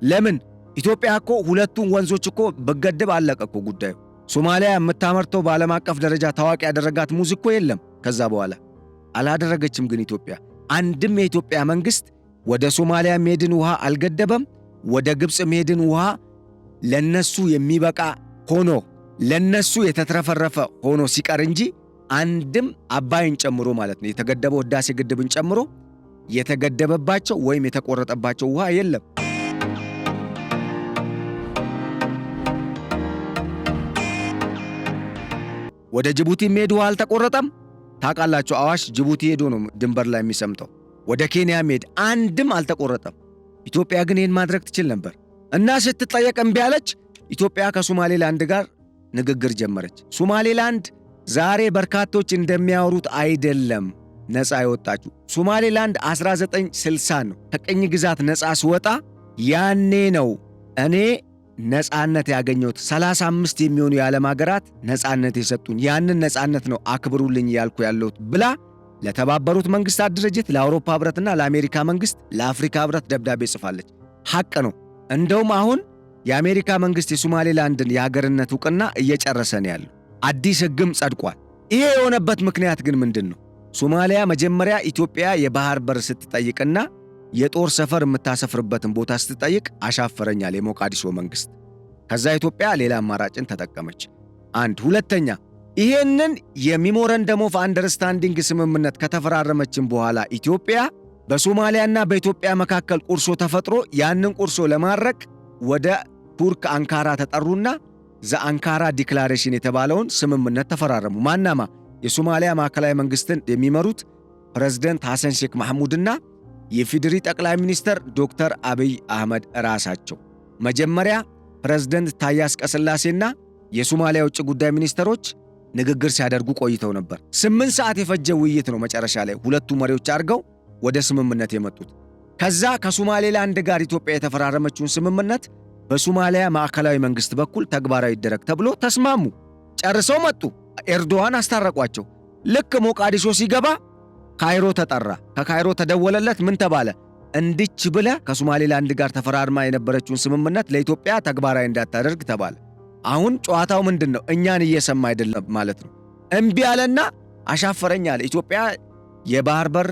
ለምን? ኢትዮጵያ እኮ ሁለቱን ወንዞች እኮ በገድብ አለቀ እኮ ጉዳዩ። ሶማሊያ የምታመርተው በዓለም አቀፍ ደረጃ ታዋቂ ያደረጋት ሙዝ እኮ የለም። ከዛ በኋላ አላደረገችም። ግን ኢትዮጵያ አንድም የኢትዮጵያ መንግስት ወደ ሶማሊያ መሄድን ውሃ አልገደበም። ወደ ግብፅ መሄድን ውሃ ለነሱ የሚበቃ ሆኖ ለነሱ የተትረፈረፈ ሆኖ ሲቀር እንጂ አንድም አባይን ጨምሮ ማለት ነው የተገደበው ህዳሴ ግድብን ጨምሮ የተገደበባቸው ወይም የተቆረጠባቸው ውሃ የለም። ወደ ጅቡቲ መሄድ ውሃ አልተቆረጠም። ታውቃላችሁ፣ አዋሽ ጅቡቲ ሄዶ ነው ድንበር ላይ የሚሰምጠው። ወደ ኬንያ መሄድ አንድም አልተቆረጠም። ኢትዮጵያ ግን ይህን ማድረግ ትችል ነበር እና ስትጠየቅ እምቢ አለች። ኢትዮጵያ ከሶማሌላንድ ጋር ንግግር ጀመረች። ሶማሌላንድ ዛሬ በርካቶች እንደሚያወሩት አይደለም ነፃ የወጣችው። ሶማሌላንድ 1960 ነው ከቅኝ ግዛት ነፃ ሲወጣ ያኔ ነው እኔ ነፃነት ያገኘሁት። 35 የሚሆኑ የዓለም ሀገራት ነፃነት የሰጡኝ ያንን ነፃነት ነው አክብሩልኝ ያልኩ ያለሁት ብላ ለተባበሩት መንግስታት ድርጅት፣ ለአውሮፓ ህብረትና ለአሜሪካ መንግስት፣ ለአፍሪካ ህብረት ደብዳቤ ጽፋለች። ሐቅ ነው። እንደውም አሁን የአሜሪካ መንግስት የሶማሌላንድን የሀገርነት ዕውቅና እየጨረሰ ነው ያለው። አዲስ ህግም ጸድቋል። ይሄ የሆነበት ምክንያት ግን ምንድን ነው? ሶማሊያ መጀመሪያ ኢትዮጵያ የባህር በር ስትጠይቅና የጦር ሰፈር የምታሰፍርበትን ቦታ ስትጠይቅ አሻፈረኛል የሞቃዲሾ መንግስት። ከዛ ኢትዮጵያ ሌላ አማራጭን ተጠቀመች። አንድ ሁለተኛ፣ ይሄንን የሜሞራንደም ኦፍ አንደርስታንዲንግ ስምምነት ከተፈራረመችን በኋላ ኢትዮጵያ በሶማሊያና በኢትዮጵያ መካከል ቁርሾ ተፈጥሮ ያንን ቁርሾ ለማድረቅ ወደ ቱርክ አንካራ ተጠሩና ዘአንካራ ዲክላሬሽን የተባለውን ስምምነት ተፈራረሙ። ማናማ? የሶማሊያ ማዕከላዊ መንግስትን የሚመሩት ፕሬዝደንት ሐሰን ሼክ መሐሙድና የፊድሪ ጠቅላይ ሚኒስተር ዶክተር አብይ አህመድ ራሳቸው። መጀመሪያ ፕሬዝደንት ታዬ አጽቀሥላሴና የሶማሊያ ውጭ ጉዳይ ሚኒስተሮች ንግግር ሲያደርጉ ቆይተው ነበር። 8 ሰዓት የፈጀ ውይይት ነው መጨረሻ ላይ ሁለቱ መሪዎች አድርገው ወደ ስምምነት የመጡት። ከዛ ከሶማሌላንድ ጋር ኢትዮጵያ የተፈራረመችውን ስምምነት በሶማሊያ ማዕከላዊ መንግስት በኩል ተግባራዊ ይደረግ ተብሎ ተስማሙ። ጨርሰው መጡ። ኤርዶዋን አስታረቋቸው። ልክ ሞቃዲሾ ሲገባ ካይሮ ተጠራ። ከካይሮ ተደወለለት። ምን ተባለ? እንድች ብለ ከሶማሌላንድ ጋር ተፈራርማ የነበረችውን ስምምነት ለኢትዮጵያ ተግባራዊ እንዳታደርግ ተባለ። አሁን ጨዋታው ምንድነው? እኛን እየሰማ አይደለም ማለት ነው። እምቢ አለና አሻፈረኝ አለ። ኢትዮጵያ የባህር በር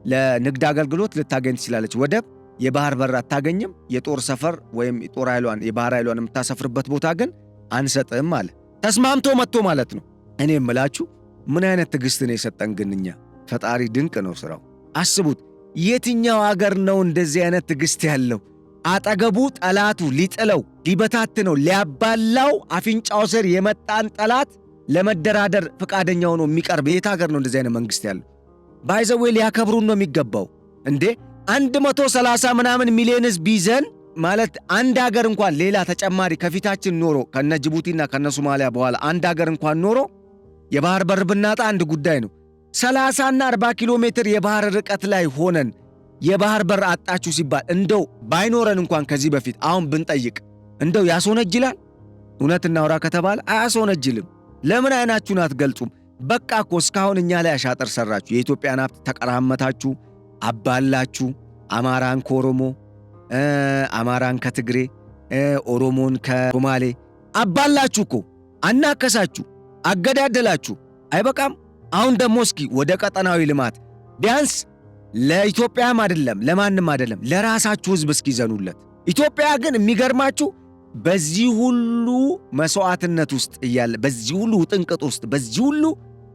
ለንግድ አገልግሎት ልታገኝ ትችላለች። ወደብ የባህር በር አታገኝም። የጦር ሰፈር ወይም የጦር ኃይሏን የባህር ኃይሏን የምታሰፍርበት ቦታ ግን አንሰጥም አለ። ተስማምቶ መጥቶ ማለት ነው። እኔ የምላችሁ ምን አይነት ትዕግስት ነው የሰጠን ግን እኛ። ፈጣሪ ድንቅ ነው ስራው። አስቡት፣ የትኛው አገር ነው እንደዚህ አይነት ትዕግስት ያለው? አጠገቡ ጠላቱ ሊጥለው ሊበታትነው ሊያባላው አፍንጫው ስር የመጣን ጠላት ለመደራደር ፈቃደኛው ነው የሚቀርብ። የት ሀገር ነው እንደዚህ አይነት መንግስት ያለው? ባይዘዌ ሊያከብሩን ነው የሚገባው እንዴ። 130 ምናምን ሚሊዮን ህዝብ ይዘን ማለት አንድ ሀገር እንኳን ሌላ ተጨማሪ ከፊታችን ኖሮ ከነ ጅቡቲና ከነ ሶማሊያ በኋላ አንድ ሀገር እንኳን ኖሮ የባህር በር ብናጣ አንድ ጉዳይ ነው። 30 እና 40 ኪሎ ሜትር የባህር ርቀት ላይ ሆነን የባህር በር አጣችሁ ሲባል እንደው ባይኖረን እንኳን ከዚህ በፊት አሁን ብንጠይቅ እንደው ያስወነጅላል? እውነት እናውራ ከተባለ አያስወነጅልም። ለምን አይናችሁን አትገልጹም? በቃ እኮ እስካሁን እኛ ላይ አሻጥር ሰራችሁ። የኢትዮጵያን ሀብት ተቀራመታችሁ፣ አባላችሁ። አማራን ከኦሮሞ፣ አማራን ከትግሬ፣ ኦሮሞን ከሶማሌ አባላችሁ እኮ አናከሳችሁ፣ አገዳደላችሁ። አይበቃም? አሁን ደግሞ እስኪ ወደ ቀጠናዊ ልማት ቢያንስ ለኢትዮጵያም አይደለም ለማንም አይደለም ለራሳችሁ ህዝብ እስኪ ዘኑለት። ኢትዮጵያ ግን የሚገርማችሁ በዚህ ሁሉ መስዋዕትነት ውስጥ እያለ በዚህ ሁሉ ውጥንቅጥ ውስጥ በዚህ ሁሉ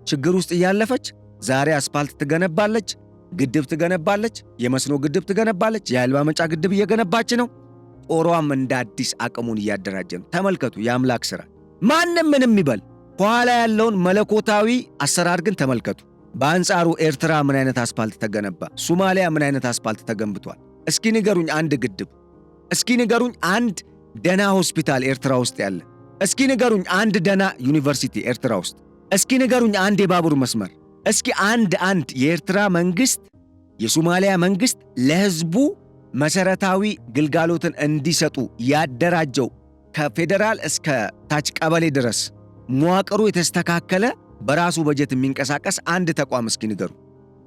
ችግር ውስጥ እያለፈች ዛሬ አስፓልት ትገነባለች፣ ግድብ ትገነባለች፣ የመስኖ ግድብ ትገነባለች፣ የኃይል ማመንጫ ግድብ እየገነባች ነው። ጦሯም እንደ አዲስ አቅሙን እያደራጀ ነው። ተመልከቱ የአምላክ ሥራ። ማንም ምንም ይበል፣ ከኋላ ያለውን መለኮታዊ አሰራር ግን ተመልከቱ። በአንጻሩ ኤርትራ ምን አይነት አስፓልት ተገነባ? ሶማሊያ ምን አይነት አስፓልት ተገንብቷል? እስኪ ንገሩኝ አንድ ግድብ፣ እስኪ ንገሩኝ አንድ ደና ሆስፒታል ኤርትራ ውስጥ ያለ፣ እስኪ ንገሩኝ አንድ ደና ዩኒቨርሲቲ ኤርትራ ውስጥ፣ እስኪ ንገሩኝ አንድ የባቡር መስመር፣ እስኪ አንድ የኤርትራ መንግስት የሶማሊያ መንግስት ለህዝቡ መሰረታዊ ግልጋሎትን እንዲሰጡ ያደራጀው ከፌደራል እስከ ታች ቀበሌ ድረስ መዋቅሩ የተስተካከለ በራሱ በጀት የሚንቀሳቀስ አንድ ተቋም እስኪ ንገሩ።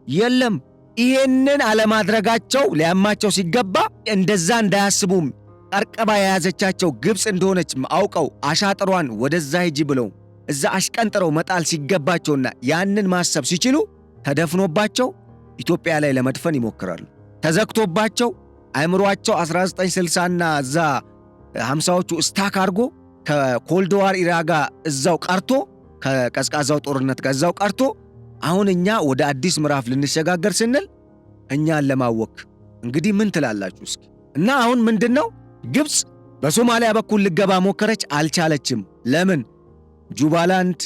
የለም። ይሄንን አለማድረጋቸው ሊያማቸው ሲገባ እንደዛ እንዳያስቡም ቀርቀባ የያዘቻቸው ግብፅ እንደሆነች አውቀው አሻጥሯን ወደዛ ሂጂ ብለው እዛ አሽቀንጥረው መጣል ሲገባቸውና ያንን ማሰብ ሲችሉ ተደፍኖባቸው ኢትዮጵያ ላይ ለመድፈን ይሞክራሉ። ተዘግቶባቸው አእምሮአቸው 1960ና እዛ 50ዎቹ ስታክ አርጎ ከኮልድዋር ኢራጋ እዛው ቀርቶ ከቀዝቃዛው ጦርነት ከዛው ቀርቶ አሁን እኛ ወደ አዲስ ምዕራፍ ልንሸጋገር ስንል እኛን ለማወክ እንግዲህ ምን ትላላችሁ እስኪ? እና አሁን ምንድነው ግብፅ በሶማሊያ በኩል ልገባ ሞከረች፣ አልቻለችም። ለምን? ጁባላንድ፣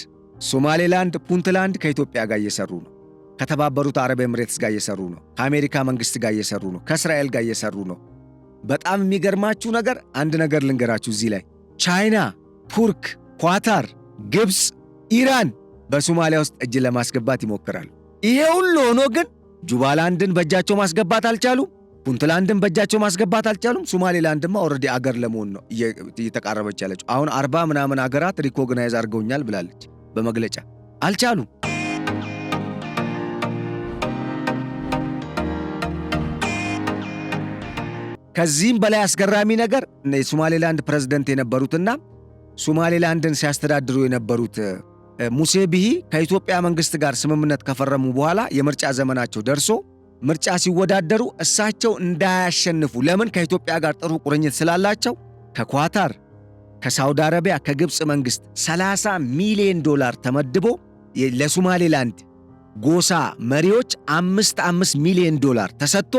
ሶማሌላንድ፣ ፑንትላንድ ከኢትዮጵያ ጋር እየሰሩ ነው። ከተባበሩት አረብ ኤምሬትስ ጋር እየሰሩ ነው። ከአሜሪካ መንግስት ጋር እየሰሩ ነው። ከእስራኤል ጋር እየሰሩ ነው። በጣም የሚገርማችሁ ነገር አንድ ነገር ልንገራችሁ እዚህ ላይ ቻይና፣ ቱርክ፣ ኳታር፣ ግብፅ፣ ኢራን በሶማሊያ ውስጥ እጅ ለማስገባት ይሞክራሉ። ይሄ ሁሉ ሆኖ ግን ጁባላንድን በእጃቸው ማስገባት አልቻሉም። ፑንትላንድን በእጃቸው ማስገባት አልቻሉም። ሶማሌላንድማ ኦልሬዲ አገር ለመሆን ነው እየተቃረበች ያለችው። አሁን 40 ምናምን አገራት ሪኮግናይዝ አድርገውኛል ብላለች በመግለጫ። አልቻሉም። ከዚህም በላይ አስገራሚ ነገር የሶማሌላንድ ፕሬዝደንት የነበሩትና ሶማሌላንድን ሲያስተዳድሩ የነበሩት ሙሴ ቢሂ ከኢትዮጵያ መንግስት ጋር ስምምነት ከፈረሙ በኋላ የምርጫ ዘመናቸው ደርሶ ምርጫ ሲወዳደሩ እሳቸው እንዳያሸንፉ ለምን? ከኢትዮጵያ ጋር ጥሩ ቁርኝት ስላላቸው ከኳታር፣ ከሳውዲ አረቢያ፣ ከግብፅ መንግስት $30 ሚሊዮን ተመድቦ ለሶማሌላንድ ጎሳ መሪዎች $5 ሚሊዮን ተሰጥቶ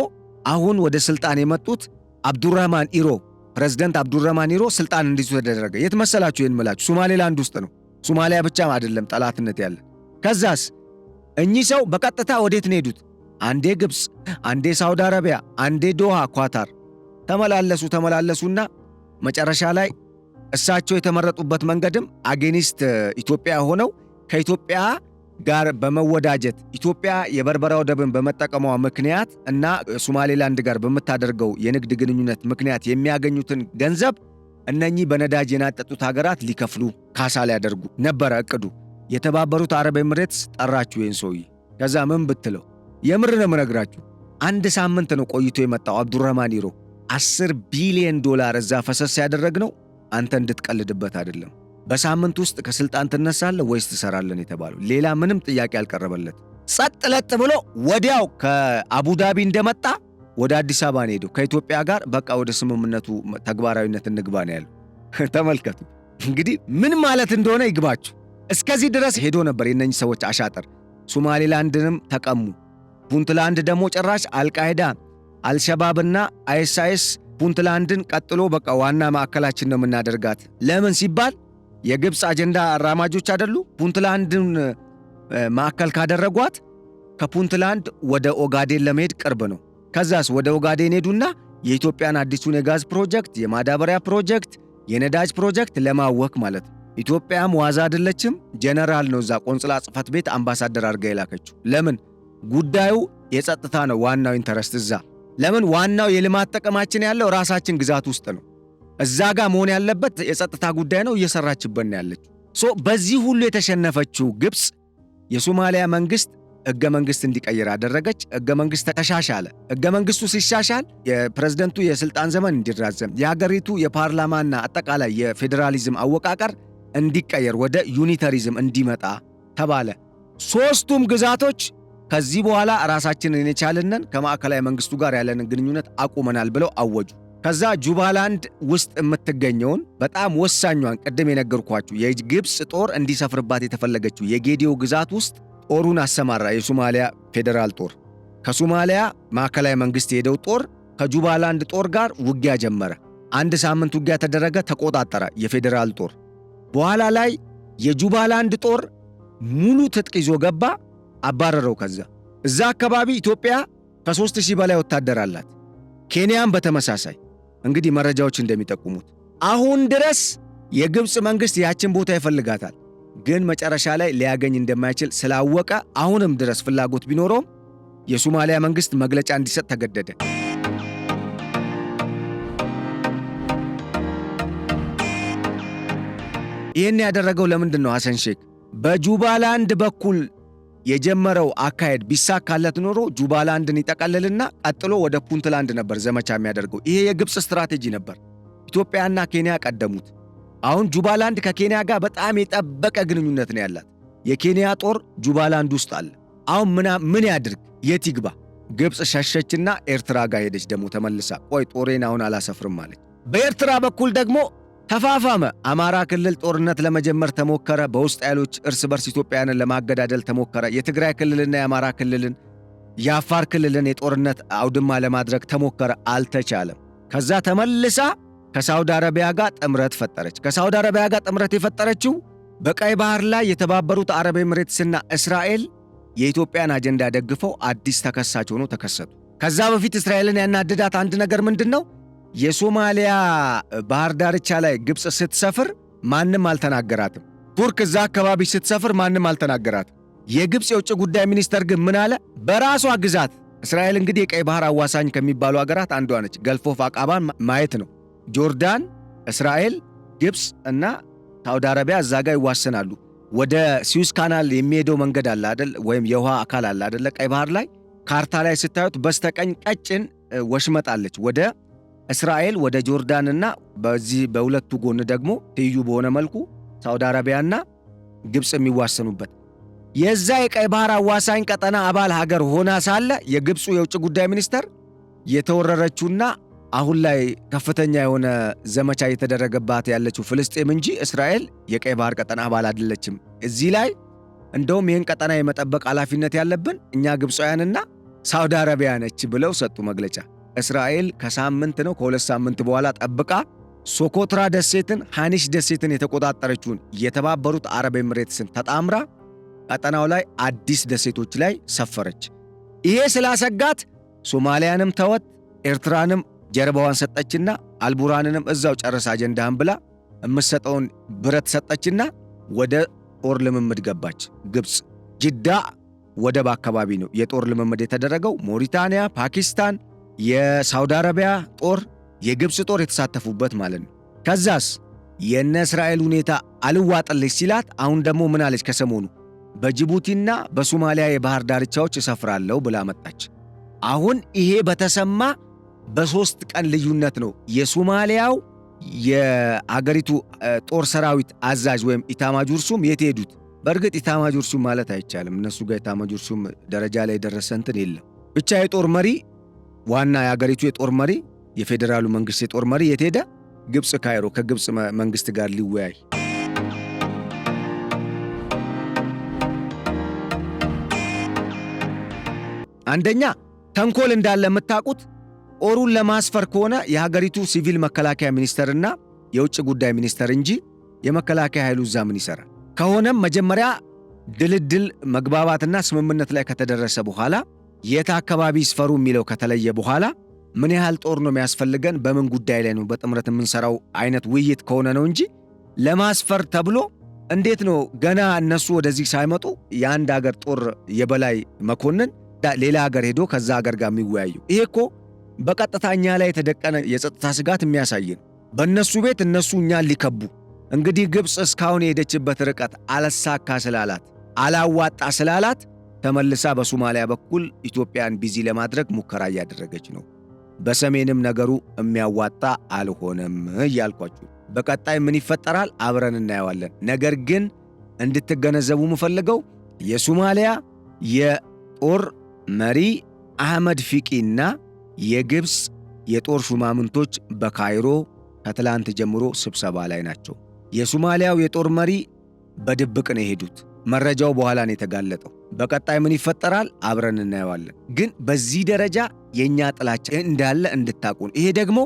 አሁን ወደ ስልጣን የመጡት አብዱራህማን ኢሮ ፕሬዝዳንት አብዱራህማን ኢሮ ስልጣን እንዲይዙ ተደረገ። የት መሰላችሁ? ይህን ምላችሁ ሶማሌላንድ ውስጥ ነው። ሶማሊያ ብቻ አይደለም ጠላትነት ያለ። ከዛስ እኚህ ሰው በቀጥታ ወዴት ነው ሄዱት? አንዴ ግብፅ፣ አንዴ ሳውዲ አረቢያ፣ አንዴ ዶሃ ኳታር ተመላለሱና መጨረሻ ላይ እሳቸው የተመረጡበት መንገድም አጌኒስት ኢትዮጵያ ሆነው ከኢትዮጵያ ጋር በመወዳጀት ኢትዮጵያ የበርበራ ወደብን በመጠቀሟ ምክንያት እና ሶማሌላንድ ጋር በምታደርገው የንግድ ግንኙነት ምክንያት የሚያገኙትን ገንዘብ እነኚህ በነዳጅ የናጠጡት ሀገራት ሊከፍሉ ካሳ ሊያደርጉ ነበረ እቅዱ። የተባበሩት አረብ ኤምሬትስ ጠራችሁ ይህን ሰውዬ። ከዛ ምን ብትለው የምር ነው የምነግራችሁ አንድ ሳምንት ነው ቆይቶ የመጣው አብዱራህማን ኢሮ። $10 ቢሊዮን እዛ ፈሰስ ያደረግነው አንተ እንድትቀልድበት አይደለም። በሳምንት ውስጥ ከስልጣን ትነሳለህ ወይስ ትሰራለህ የተባለው። ሌላ ምንም ጥያቄ አልቀረበለት። ጸጥ ለጥ ብሎ ወዲያው ከአቡዳቢ እንደመጣ ወደ አዲስ አበባ ነው ሄደው ከኢትዮጵያ ጋር በቃ ወደ ስምምነቱ ተግባራዊነት እንግባ ነው ያለው። ተመልከቱ እንግዲህ ምን ማለት እንደሆነ ይግባችሁ። እስከዚህ ድረስ ሄዶ ነበር የነኚህ ሰዎች አሻጥር። ሶማሌላንድንም ተቀሙ። ፑንትላንድ ደግሞ ጭራሽ አልቃይዳ አልሸባብና አይኤስአይኤስ ፑንትላንድን ቀጥሎ በቃ ዋና ማዕከላችን ነው የምናደርጋት። ለምን ሲባል የግብፅ አጀንዳ አራማጆች አይደሉ? ፑንትላንድን ማዕከል ካደረጓት ከፑንትላንድ ወደ ኦጋዴን ለመሄድ ቅርብ ነው። ከዛስ ወደ ኦጋዴን ሄዱና የኢትዮጵያን አዲሱን የጋዝ ፕሮጀክት፣ የማዳበሪያ ፕሮጀክት፣ የነዳጅ ፕሮጀክት ለማወክ ማለት ነው። ኢትዮጵያም ዋዛ አይደለችም። ጄኔራል ነው እዛ ቆንጽላ ጽሕፈት ቤት አምባሳደር አድርጋ የላከችው። ለምን? ጉዳዩ የጸጥታ ነው። ዋናው ኢንተረስት እዛ። ለምን? ዋናው የልማት ጥቅማችን ያለው ራሳችን ግዛት ውስጥ ነው። እዛ ጋር መሆን ያለበት የጸጥታ ጉዳይ ነው። እየሰራችበት ነው ያለችው። በዚህ ሁሉ የተሸነፈችው ግብፅ የሶማሊያ መንግስት ሕገ መንግሥት እንዲቀይር አደረገች። ሕገ መንግሥት ተሻሻለ። ሕገ መንግሥቱ ሲሻሻል የፕሬዝደንቱ የሥልጣን ዘመን እንዲራዘም፣ የሀገሪቱ የፓርላማና አጠቃላይ የፌዴራሊዝም አወቃቀር እንዲቀየር፣ ወደ ዩኒተሪዝም እንዲመጣ ተባለ። ሦስቱም ግዛቶች ከዚህ በኋላ ራሳችንን የቻልነን ከማዕከላዊ መንግሥቱ ጋር ያለንን ግንኙነት አቁመናል ብለው አወጁ። ከዛ ጁባላንድ ውስጥ የምትገኘውን በጣም ወሳኟን ቅድም የነገርኳችሁ የግብፅ ጦር እንዲሰፍርባት የተፈለገችው የጌዲዮ ግዛት ውስጥ ጦሩን አሰማራ። የሶማሊያ ፌዴራል ጦር ከሶማሊያ ማዕከላዊ መንግሥት የሄደው ጦር ከጁባላንድ ጦር ጋር ውጊያ ጀመረ። አንድ ሳምንት ውጊያ ተደረገ። ተቆጣጠረ የፌዴራል ጦር። በኋላ ላይ የጁባላንድ ጦር ሙሉ ትጥቅ ይዞ ገባ፣ አባረረው። ከዛ እዛ አካባቢ ኢትዮጵያ ከ3000 በላይ ወታደር አላት። ኬንያም በተመሳሳይ። እንግዲህ መረጃዎች እንደሚጠቁሙት አሁን ድረስ የግብፅ መንግሥት ያችን ቦታ ይፈልጋታል፣ ግን መጨረሻ ላይ ሊያገኝ እንደማይችል ስላወቀ አሁንም ድረስ ፍላጎት ቢኖረውም የሶማሊያ መንግሥት መግለጫ እንዲሰጥ ተገደደ። ይህን ያደረገው ለምንድን ነው? ሐሰን ሼክ በጁባላንድ በኩል የጀመረው አካሄድ ቢሳካለት ኖሮ ጁባላንድን ይጠቀልልና ቀጥሎ ወደ ፑንትላንድ ነበር ዘመቻ የሚያደርገው። ይሄ የግብፅ ስትራቴጂ ነበር። ኢትዮጵያና ኬንያ ቀደሙት። አሁን ጁባላንድ ከኬንያ ጋር በጣም የጠበቀ ግንኙነት ነው ያላት። የኬንያ ጦር ጁባላንድ ውስጥ አለ። አሁን ምን ያድርግ? የት ይግባ? ግብፅ ሸሸችና ኤርትራ ጋር ሄደች። ደግሞ ተመልሳ ቆይ ጦሬን አሁን አላሰፍርም አለች። በኤርትራ በኩል ደግሞ ተፋፋመ። አማራ ክልል ጦርነት ለመጀመር ተሞከረ። በውስጥ ኃይሎች እርስ በርስ ኢትዮጵያውያንን ለማገዳደል ተሞከረ። የትግራይ ክልልና የአማራ ክልልን፣ የአፋር ክልልን የጦርነት አውድማ ለማድረግ ተሞከረ፣ አልተቻለም። ከዛ ተመልሳ ከሳውዲ አረቢያ ጋር ጥምረት ፈጠረች። ከሳውዲ አረቢያ ጋር ጥምረት የፈጠረችው በቀይ ባህር ላይ የተባበሩት አረብ ኤምሬትስና እስራኤል የኢትዮጵያን አጀንዳ ደግፈው አዲስ ተከሳች ሆኖ ተከሰቱ። ከዛ በፊት እስራኤልን ያናደዳት አንድ ነገር ምንድን ነው? የሶማሊያ ባህር ዳርቻ ላይ ግብፅ ስትሰፍር ማንም አልተናገራትም። ቱርክ እዛ አካባቢ ስትሰፍር ማንም አልተናገራትም። የግብፅ የውጭ ጉዳይ ሚኒስተር ግን ምን አለ? በራሷ ግዛት እስራኤል እንግዲህ የቀይ ባህር አዋሳኝ ከሚባሉ አገራት አንዷ ነች። ገልፍ ኦፍ አቃባን ማየት ነው። ጆርዳን፣ እስራኤል፣ ግብፅ እና ሳውዲ አረቢያ እዛ ጋር ይዋሰናሉ። ወደ ስዊዝ ካናል የሚሄደው መንገድ አለ አይደል? ወይም የውሃ አካል አለ አይደለ? ቀይ ባህር ላይ ካርታ ላይ ስታዩት በስተቀኝ ቀጭን ወሽመጥ አለች ወደ እስራኤል፣ ወደ ጆርዳንና በዚህ በሁለቱ ጎን ደግሞ ትይዩ በሆነ መልኩ ሳውዲ አረቢያና ግብፅ የሚዋሰኑበት የዛ የቀይ ባህር አዋሳኝ ቀጠና አባል ሀገር ሆና ሳለ የግብፁ የውጭ ጉዳይ ሚኒስተር የተወረረችውና አሁን ላይ ከፍተኛ የሆነ ዘመቻ እየተደረገባት ያለችው ፍልስጤም እንጂ እስራኤል የቀይ ባህር ቀጠና አባል አይደለችም። እዚህ ላይ እንደውም ይህን ቀጠና የመጠበቅ ኃላፊነት ያለብን እኛ ግብፃውያንና ሳውዲ አረቢያ ነች ብለው ሰጡ መግለጫ። እስራኤል ከሳምንት ነው ከሁለት ሳምንት በኋላ ጠብቃ ሶኮትራ ደሴትን፣ ሃኒሽ ደሴትን የተቆጣጠረችውን የተባበሩት አረብ ኤምሬትስን ተጣምራ ቀጠናው ላይ አዲስ ደሴቶች ላይ ሰፈረች። ይሄ ስላሰጋት ሶማሊያንም ተወት፣ ኤርትራንም ጀርባዋን ሰጠችና አልቡራንንም እዛው ጨርስ አጀንዳህን ብላ የምትሰጠውን ብረት ሰጠችና ወደ ጦር ልምምድ ገባች። ግብፅ ጅዳ ወደብ አካባቢ ነው የጦር ልምምድ የተደረገው። ሞሪታንያ፣ ፓኪስታን፣ የሳውዲ አረቢያ ጦር፣ የግብፅ ጦር የተሳተፉበት ማለት ነው። ከዛስ የነ እስራኤል ሁኔታ አልዋጥልሽ ሲላት አሁን ደግሞ ምን አለች? ከሰሞኑ በጅቡቲና በሶማሊያ የባህር ዳርቻዎች እሰፍራለሁ ብላ መጣች። አሁን ይሄ በተሰማ በ3 ቀን ልዩነት ነው የሶማሊያው የአገሪቱ ጦር ሰራዊት አዛዥ ወይም ኢታማጆር ሹም የት ሄዱት? በእርግጥ ኢታማጆር ሹም ማለት አይቻልም። እነሱ ጋር ኢታማጆር ሹም ደረጃ ላይ የደረሰ እንትን የለም። ብቻ የጦር መሪ ዋና የአገሪቱ የጦር መሪ የፌዴራሉ መንግስት የጦር መሪ የት ሄደ? ግብጽ ካይሮ ከግብጽ መንግስት ጋር ሊወያይ። አንደኛ ተንኮል እንዳለ የምታውቁት ጦሩን ለማስፈር ከሆነ የሀገሪቱ ሲቪል መከላከያ ሚኒስተርና የውጭ ጉዳይ ሚኒስተር እንጂ የመከላከያ ኃይሉ እዛ ምን ይሰራል? ከሆነም መጀመሪያ ድልድል መግባባትና ስምምነት ላይ ከተደረሰ በኋላ የት አካባቢ ይስፈሩ የሚለው ከተለየ በኋላ ምን ያህል ጦር ነው የሚያስፈልገን፣ በምን ጉዳይ ላይ ነው በጥምረት የምንሰራው አይነት ውይይት ከሆነ ነው እንጂ ለማስፈር ተብሎ እንዴት ነው ገና እነሱ ወደዚህ ሳይመጡ የአንድ ሀገር ጦር የበላይ መኮንን ሌላ ሀገር ሄዶ ከዛ ሀገር ጋር የሚወያዩ? ይሄ እኮ በቀጥታ እኛ ላይ የተደቀነ የጸጥታ ስጋት የሚያሳይ ነው። በእነሱ ቤት እነሱ እኛን ሊከቡ። እንግዲህ ግብፅ እስካሁን የሄደችበት ርቀት አለሳካ ስላላት አላዋጣ ስላላት ተመልሳ በሶማሊያ በኩል ኢትዮጵያን ቢዚ ለማድረግ ሙከራ እያደረገች ነው። በሰሜንም ነገሩ የሚያዋጣ አልሆነም እያልኳችሁ። በቀጣይ ምን ይፈጠራል አብረን እናየዋለን። ነገር ግን እንድትገነዘቡ የምፈልገው የሶማሊያ የጦር መሪ አህመድ ፊቂና የግብፅ የጦር ሹማምንቶች በካይሮ ከትላንት ጀምሮ ስብሰባ ላይ ናቸው። የሶማሊያው የጦር መሪ በድብቅ ነው የሄዱት። መረጃው በኋላ ነው የተጋለጠው። በቀጣይ ምን ይፈጠራል አብረን እናየዋለን። ግን በዚህ ደረጃ የኛ ጥላቻ እንዳለ እንድታቁ ነው። ይሄ ደግሞ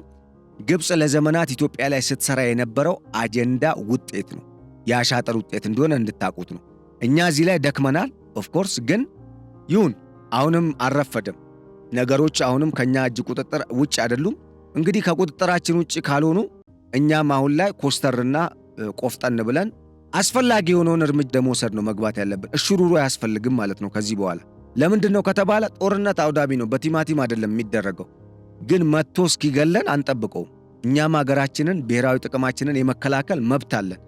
ግብፅ ለዘመናት ኢትዮጵያ ላይ ስትሰራ የነበረው አጀንዳ ውጤት ነው፣ የአሻጥር ውጤት እንደሆነ እንድታቁት ነው። እኛ እዚህ ላይ ደክመናል ኦፍኮርስ። ግን ይሁን አሁንም አልረፈደም። ነገሮች አሁንም ከኛ እጅ ቁጥጥር ውጭ አይደሉም። እንግዲህ ከቁጥጥራችን ውጭ ካልሆኑ እኛም አሁን ላይ ኮስተርና ቆፍጠን ብለን አስፈላጊ የሆነውን እርምጃ መውሰድ ነው መግባት ያለብን። እሽሩሩ አያስፈልግም ማለት ነው ከዚህ በኋላ። ለምንድን ነው ከተባለ ጦርነት አውዳሚ ነው፣ በቲማቲም አይደለም የሚደረገው። ግን መጥቶ እስኪገለን አንጠብቀውም። እኛም ሀገራችንን ብሔራዊ ጥቅማችንን የመከላከል መብት አለን።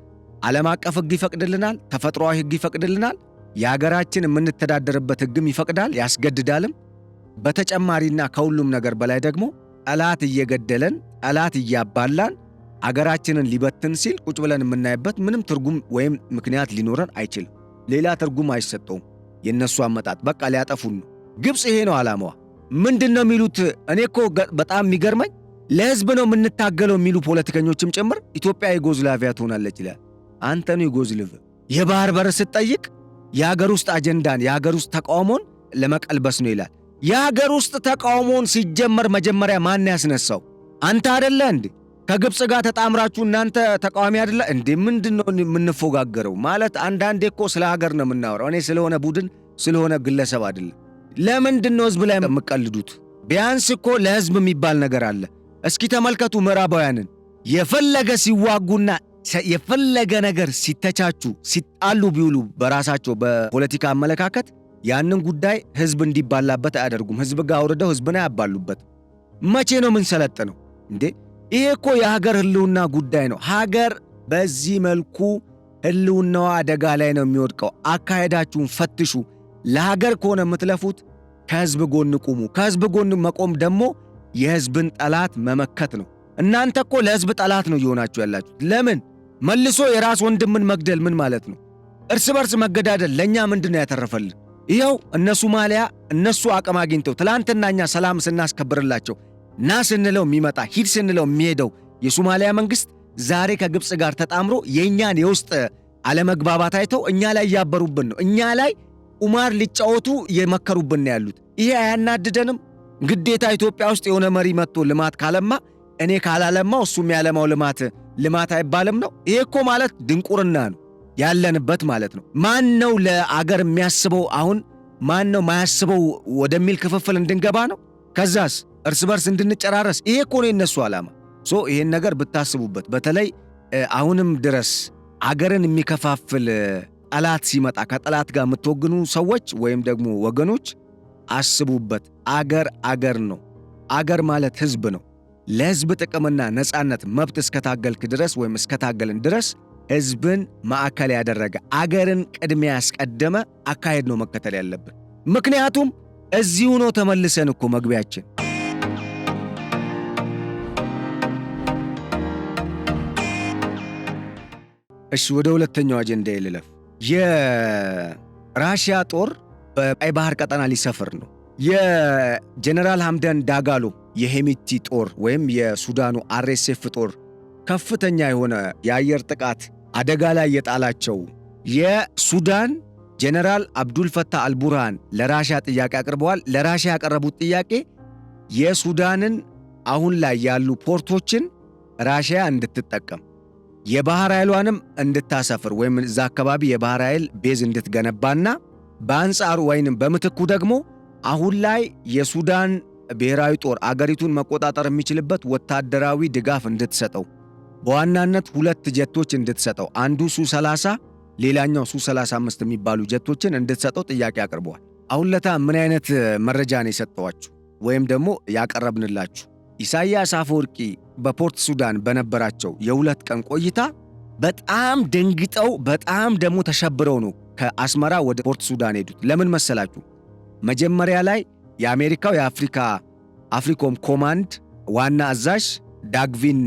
ዓለም አቀፍ ሕግ ይፈቅድልናል፣ ተፈጥሯዊ ሕግ ይፈቅድልናል፣ የሀገራችን የምንተዳደርበት ሕግም ይፈቅዳል ያስገድዳልም። በተጨማሪና ከሁሉም ነገር በላይ ደግሞ ጠላት እየገደለን ጠላት እያባላን አገራችንን ሊበትን ሲል ቁጭ ብለን የምናይበት ምንም ትርጉም ወይም ምክንያት ሊኖረን አይችልም። ሌላ ትርጉም አይሰጠውም። የነሱ አመጣጥ በቃ ሊያጠፉን ነው። ግብፅ ይሄ ነው ዓላማዋ። ምንድነው የሚሉት? እኔ እኮ በጣም የሚገርመኝ ለህዝብ ነው የምንታገለው የሚሉ ፖለቲከኞችም ጭምር ኢትዮጵያ ዩጎዝላቪያ ትሆናለች ይላል። አንተኑ ዩጎዝላቭ የባህር በር ስትጠይቅ የሀገር ውስጥ አጀንዳን የሀገር ውስጥ ተቃውሞን ለመቀልበስ ነው ይላል። የሀገር ውስጥ ተቃውሞን ሲጀመር መጀመሪያ ማን ያስነሳው? አንተ አይደለ እንዴ? ከግብፅ ጋር ተጣምራችሁ እናንተ ተቃዋሚ አይደለ እንዴ? ምንድነው የምንፎጋገረው? ማለት አንዳንዴ እኮ ስለ ሀገር ነው የምናወራው። እኔ ስለሆነ ቡድን ስለሆነ ግለሰብ አይደለም። ለምንድነው ህዝብ ላይ የምቀልዱት? ቢያንስ እኮ ለህዝብ የሚባል ነገር አለ። እስኪ ተመልከቱ ምዕራባውያንን የፈለገ ሲዋጉና የፈለገ ነገር ሲተቻቹ ሲጣሉ ቢውሉ በራሳቸው በፖለቲካ አመለካከት ያንን ጉዳይ ህዝብ እንዲባላበት አያደርጉም። ህዝብ ጋር አውርደው ህዝብን አያባሉበት። መቼ ነው ምን ሰለጥነው እንዴ? ይሄ እኮ የሀገር ህልውና ጉዳይ ነው። ሀገር በዚህ መልኩ ህልውናዋ አደጋ ላይ ነው የሚወድቀው። አካሄዳችሁን ፈትሹ። ለሀገር ከሆነ የምትለፉት ከህዝብ ጎን ቁሙ። ከህዝብ ጎን መቆም ደግሞ የህዝብን ጠላት መመከት ነው። እናንተ እኮ ለህዝብ ጠላት ነው እየሆናችሁ ያላችሁት። ለምን? መልሶ የራስ ወንድምን መግደል ምን ማለት ነው? እርስ በርስ መገዳደል ለእኛ ምንድን ነው ያተረፈልን? ይኸው እነ ሶማሊያ እነሱ አቅም አግኝተው ትላንትና እኛ ሰላም ስናስከብርላቸው ና ስንለው የሚመጣ ሂድ ስንለው የሚሄደው የሶማሊያ መንግስት ዛሬ ከግብፅ ጋር ተጣምሮ የእኛን የውስጥ አለመግባባት አይተው እኛ ላይ እያበሩብን ነው። እኛ ላይ ቁማር ሊጫወቱ የመከሩብን ነው ያሉት። ይሄ አያናድደንም? ግዴታ ኢትዮጵያ ውስጥ የሆነ መሪ መጥቶ ልማት ካለማ እኔ ካላለማው እሱ የሚያለማው ልማት አይባልም ነው? ይሄ እኮ ማለት ድንቁርና ነው ያለንበት ማለት ነው። ማን ነው ለአገር የሚያስበው? አሁን ማን ነው ማያስበው ወደሚል ክፍፍል እንድንገባ ነው? ከዛስ እርስ በርስ እንድንጨራረስ? ይሄ እኮ ነው የነሱ ዓላማ። ይሄን ነገር ብታስቡበት። በተለይ አሁንም ድረስ አገርን የሚከፋፍል ጠላት ሲመጣ ከጠላት ጋር የምትወግኑ ሰዎች ወይም ደግሞ ወገኖች አስቡበት። አገር ነው። አገር ማለት ህዝብ ነው። ለህዝብ ጥቅምና ነጻነት መብት እስከታገልክ ድረስ ወይም እስከታገልን ድረስ ህዝብን ማዕከል ያደረገ አገርን ቅድሚያ ያስቀደመ አካሄድ ነው መከተል ያለብን። ምክንያቱም እዚሁ ነው ተመልሰን እኮ መግቢያችን። እሺ ወደ ሁለተኛው አጀንዳ ልለፍ። የራሽያ ጦር በቀይ ባህር ቀጠና ሊሰፍር ነው። የጀነራል ሐምዳን ዳጋሎ የሄሚቲ ጦር ወይም የሱዳኑ አርኤስኤፍ ጦር ከፍተኛ የሆነ የአየር ጥቃት አደጋ ላይ የጣላቸው የሱዳን ጀነራል አብዱልፈታህ አልቡርሃን ለራሽያ ጥያቄ አቅርበዋል። ለራሽያ ያቀረቡት ጥያቄ የሱዳንን አሁን ላይ ያሉ ፖርቶችን ራሽያ እንድትጠቀም የባህር ኃይሏንም እንድታሰፍር ወይም እዛ አካባቢ የባህር ኃይል ቤዝ እንድትገነባና በአንጻሩ ወይንም በምትኩ ደግሞ አሁን ላይ የሱዳን ብሔራዊ ጦር አገሪቱን መቆጣጠር የሚችልበት ወታደራዊ ድጋፍ እንድትሰጠው በዋናነት 2 ጀቶች እንድትሰጠው አንዱ ሱ-30 ሌላኛው ሱ-35 የሚባሉ ጀቶችን እንድትሰጠው ጥያቄ አቅርበዋል። አሁን ለታ ምን አይነት መረጃ ነው የሰጠዋችሁ ወይም ደግሞ ያቀረብንላችሁ? ኢሳያስ አፈወርቂ በፖርት ሱዳን በነበራቸው የ2 ቀን ቆይታ በጣም ደንግጠው በጣም ደግሞ ተሸብረው ነው ከአስመራ ወደ ፖርት ሱዳን ሄዱት። ለምን መሰላችሁ? መጀመሪያ ላይ የአሜሪካው አፍሪኮም ኮማንድ ዋና አዛዥ ዳግቪን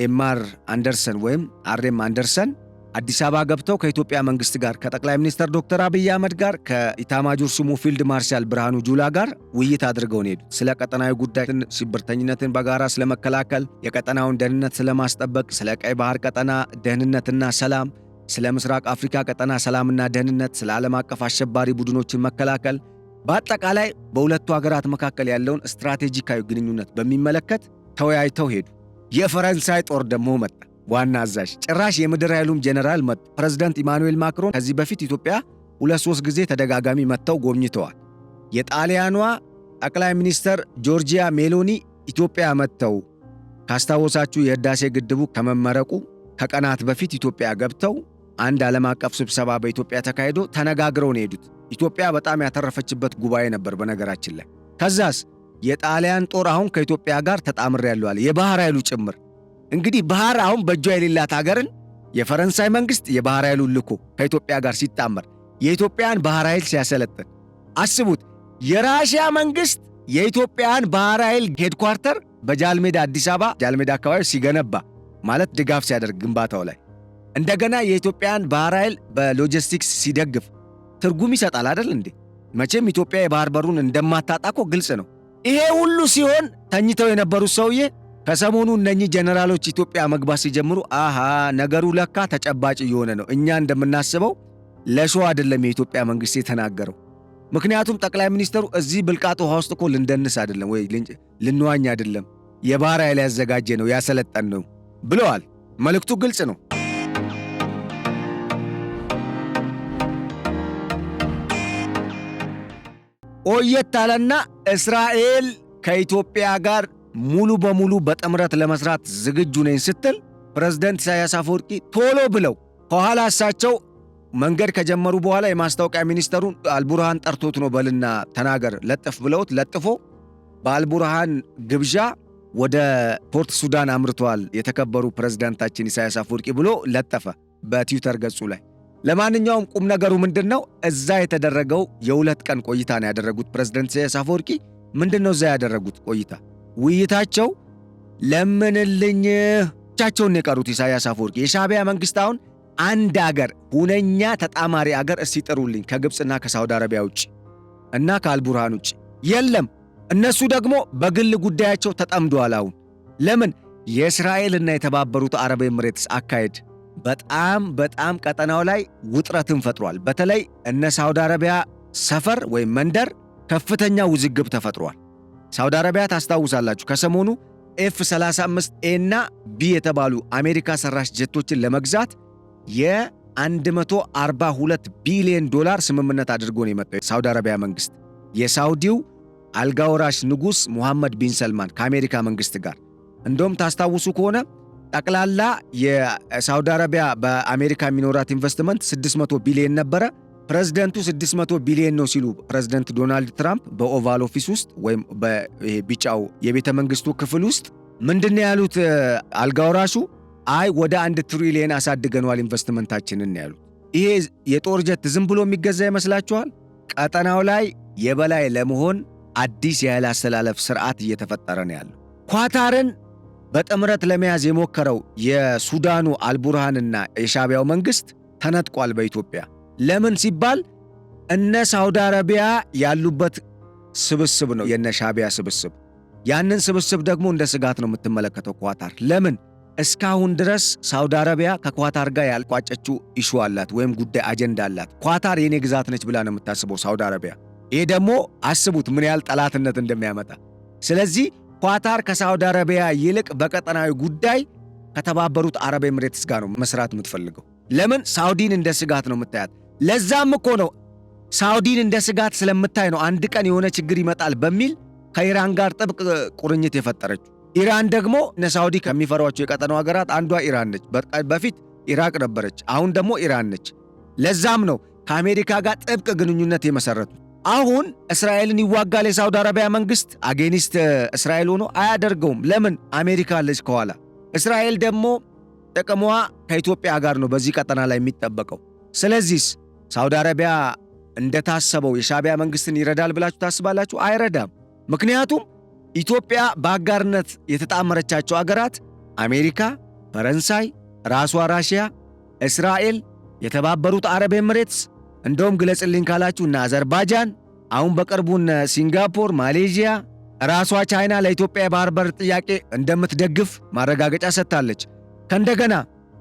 ኤማር አንደርሰን ወይም አርኤም አንደርሰን አዲስ አበባ ገብተው ከኢትዮጵያ መንግስት ጋር ከጠቅላይ ሚኒስትር ዶክተር አብይ አህመድ ጋር ከኢታማጆር ሹሙ ፊልድ ማርሻል ብርሃኑ ጁላ ጋር ውይይት አድርገው ነው ሄዱት። ስለ ቀጠናዊ ጉዳይ፣ ሽብርተኝነትን በጋራ ስለመከላከል፣ የቀጠናውን ደህንነት ስለማስጠበቅ፣ ስለ ቀይ ባህር ቀጠና ደህንነትና ሰላም፣ ስለ ምስራቅ አፍሪካ ቀጠና ሰላምና ደህንነት፣ ስለ ዓለም አቀፍ አሸባሪ ቡድኖችን መከላከል፣ በአጠቃላይ በሁለቱ ሀገራት መካከል ያለውን ስትራቴጂካዊ ግንኙነት በሚመለከት ተወያይተው ሄዱ። የፈረንሳይ ጦር ደግሞ መጣ። ዋና አዛዥ ጭራሽ የምድር ኃይሉም ጀነራል መጡ። ፕሬዝዳንት ኢማኑኤል ማክሮን ከዚህ በፊት ኢትዮጵያ 2-3 ጊዜ ተደጋጋሚ መጥተው ጎብኝተዋል። የጣሊያኗ ጠቅላይ ሚኒስትር ጆርጂያ ሜሎኒ ኢትዮጵያ መጥተው ካስታወሳችሁ የህዳሴ ግድቡ ከመመረቁ ከቀናት በፊት ኢትዮጵያ ገብተው አንድ ዓለም አቀፍ ስብሰባ በኢትዮጵያ ተካሂዶ ተነጋግረው ነው ሄዱት። ኢትዮጵያ በጣም ያተረፈችበት ጉባኤ ነበር በነገራችን ላይ። ከዛስ የጣሊያን ጦር አሁን ከኢትዮጵያ ጋር ተጣምሬያለሁ አለ፣ የባህር ኃይሉ ጭምር። እንግዲህ ባህር አሁን በእጇ የሌላት ሀገርን የፈረንሳይ መንግስት የባህር ኃይሉን ልኮ ከኢትዮጵያ ጋር ሲጣመር የኢትዮጵያን ባህር ኃይል ሲያሰለጥን አስቡት። የራሽያ መንግስት የኢትዮጵያን ባህር ኃይል ሄድኳርተር በጃልሜዳ አዲስ አበባ ጃልሜዳ አካባቢ ሲገነባ ማለት ድጋፍ ሲያደርግ ግንባታው ላይ እንደገና የኢትዮጵያን ባህር ኃይል በሎጂስቲክስ ሲደግፍ ትርጉም ይሰጣል አይደል እንዴ? መቼም ኢትዮጵያ የባህር በሩን እንደማታጣቆ ግልጽ ነው። ይሄ ሁሉ ሲሆን ተኝተው የነበሩት ሰውዬ ከሰሞኑ እነኚህ ጀነራሎች ኢትዮጵያ መግባት ሲጀምሩ አሃ ነገሩ ለካ ተጨባጭ እየሆነ ነው፣ እኛ እንደምናስበው ለሾው አይደለም የኢትዮጵያ መንግስት የተናገረው። ምክንያቱም ጠቅላይ ሚኒስትሩ እዚህ ብልቃጥ ውሃ ውስጥ እኮ ልንደንስ አይደለም ወይ ልንዋኝ አይደለም፣ የባህር ኃይል ያዘጋጀ ነው ያሰለጠን ነው ብለዋል። መልእክቱ ግልጽ ነው። ቆየት አለና እስራኤል ከኢትዮጵያ ጋር ሙሉ በሙሉ በጥምረት ለመስራት ዝግጁ ነኝ ስትል ፕሬዝዳንት ኢሳያስ አፈወርቂ ቶሎ ብለው ከኋላ እሳቸው መንገድ ከጀመሩ በኋላ የማስታወቂያ ሚኒስተሩን አልቡርሃን ጠርቶት ነው በልና ተናገር ለጥፍ ብለውት ለጥፎ በአልቡርሃን ግብዣ ወደ ፖርት ሱዳን አምርተዋል የተከበሩ ፕሬዝዳንታችን ኢሳያስ አፈወርቂ ብሎ ለጠፈ በትዊተር ገጹ ላይ። ለማንኛውም ቁም ነገሩ ምንድነው? እዛ የተደረገው የ2 ቀን ቆይታ ነው ያደረጉት ፕሬዝዳንት ኢሳያስ አፈወርቂ። ምንድነው እዛ ያደረጉት ቆይታ? ውይይታቸው ለምንልኝ ብቻቸውን የቀሩት ኢሳያስ አፈወርቂ የሻዕቢያ መንግስት አሁን አንድ አገር ሁነኛ ተጣማሪ አገር እስቲ ጥሩልኝ ከግብፅና ከሳውዲ አረቢያ ውጭ እና ከአልቡርሃን ውጭ የለም። እነሱ ደግሞ በግል ጉዳያቸው ተጠምደዋል። አሁን ለምን? የእስራኤልና የተባበሩት አረብ ኤምሬትስ አካሄድ በጣም ቀጠናው ላይ ውጥረትን ፈጥሯል። በተለይ እነ ሳውዲ አረቢያ ሰፈር ወይም መንደር ከፍተኛ ውዝግብ ተፈጥሯል። ሳውዲ አረቢያ ታስታውሳላችሁ ከሰሞኑ F-35A እና B የተባሉ አሜሪካ ሰራሽ ጀቶችን ለመግዛት የ$142 ቢሊዮን ስምምነት አድርጎ ነው የመጣው ሳውዲ አረቢያ መንግስት የሳውዲው አልጋወራሽ ንጉስ ሙሐመድ ቢን ሰልማን ከአሜሪካ መንግስት ጋር። እንደውም ታስታውሱ ከሆነ ጠቅላላ የሳውዲ አረቢያ በአሜሪካ የሚኖራት ኢንቨስትመንት 600 ቢሊዮን ነበረ። ፕሬዝዳንቱ 600 ቢሊዮን ነው ሲሉ ፕሬዝዳንት ዶናልድ ትራምፕ በኦቫል ኦፊስ ውስጥ ወይም በቢጫው የቤተ መንግስቱ ክፍል ውስጥ ምንድነው ያሉት? አልጋወራሹ አይ ወደ 1 ትሪሊየን አሳድገናል ኢንቨስትመንታችንን ያሉት። ይሄ የጦር ጀት ዝም ብሎ የሚገዛ ይመስላችኋል? ቀጠናው ላይ የበላይ ለመሆን አዲስ የኃይል አስተላለፍ ስርዓት እየተፈጠረ ነው ያለው። ኳታርን በጥምረት ለመያዝ የሞከረው የሱዳኑ አልቡርሃንና የሻዕቢያው መንግስት ተነጥቋል በኢትዮጵያ። ለምን ሲባል እነ ሳውዲ አረቢያ ያሉበት ስብስብ ነው የነ ሻዕቢያ ስብስብ። ያንን ስብስብ ደግሞ እንደ ስጋት ነው የምትመለከተው ኳታር። ለምን እስካሁን ድረስ ሳውዲ አረቢያ ከኳታር ጋር ያልቋጨችው ኢሹ አላት ወይም ጉዳይ አጀንዳ አላት። ኳታር የኔ ግዛት ነች ብላ ነው የምታስበው ሳውዲ አረቢያ። ይሄ ደግሞ አስቡት ምን ያህል ጠላትነት እንደሚያመጣ። ስለዚህ ኳታር ከሳውዲ አረቢያ ይልቅ በቀጠናዊ ጉዳይ ከተባበሩት አረብ ኤምሬትስ ጋር ነው መስራት የምትፈልገው። ለምን ሳውዲን እንደ ስጋት ነው የምታያት። ለዛም እኮ ነው ሳውዲን እንደ ስጋት ስለምታይ ነው አንድ ቀን የሆነ ችግር ይመጣል በሚል ከኢራን ጋር ጥብቅ ቁርኝት የፈጠረችው። ኢራን ደግሞ እነ ሳውዲ ከሚፈሯቸው የቀጠናው ሀገራት አንዷ ኢራን ነች። በፊት ኢራቅ ነበረች፣ አሁን ደግሞ ኢራን ነች። ለዛም ነው ከአሜሪካ ጋር ጥብቅ ግንኙነት የመሰረቱት። አሁን እስራኤልን ይዋጋል የሳውዲ አረቢያ መንግስት አጌኒስት እስራኤል ሆኖ አያደርገውም። ለምን? አሜሪካ አለች ከኋላ። እስራኤል ደግሞ ጥቅሟ ከኢትዮጵያ ጋር ነው በዚህ ቀጠና ላይ የሚጠበቀው። ስለዚህ ሳውዲ አረቢያ እንደታሰበው የሻዕቢያ መንግስትን ይረዳል ብላችሁ ታስባላችሁ? አይረዳም። ምክንያቱም ኢትዮጵያ በአጋርነት የተጣመረቻቸው አገራት አሜሪካ፣ ፈረንሳይ፣ ራሷ ራሽያ፣ እስራኤል፣ የተባበሩት አረብ ኤምሬትስ፣ እንደውም ግለጽልኝ ካላችሁ እና አዘርባይጃን፣ አሁን በቅርቡን ሲንጋፖር፣ ማሌዥያ፣ ራሷ ቻይና ለኢትዮጵያ የባህር በር ጥያቄ እንደምትደግፍ ማረጋገጫ ሰጥታለች። ከእንደገና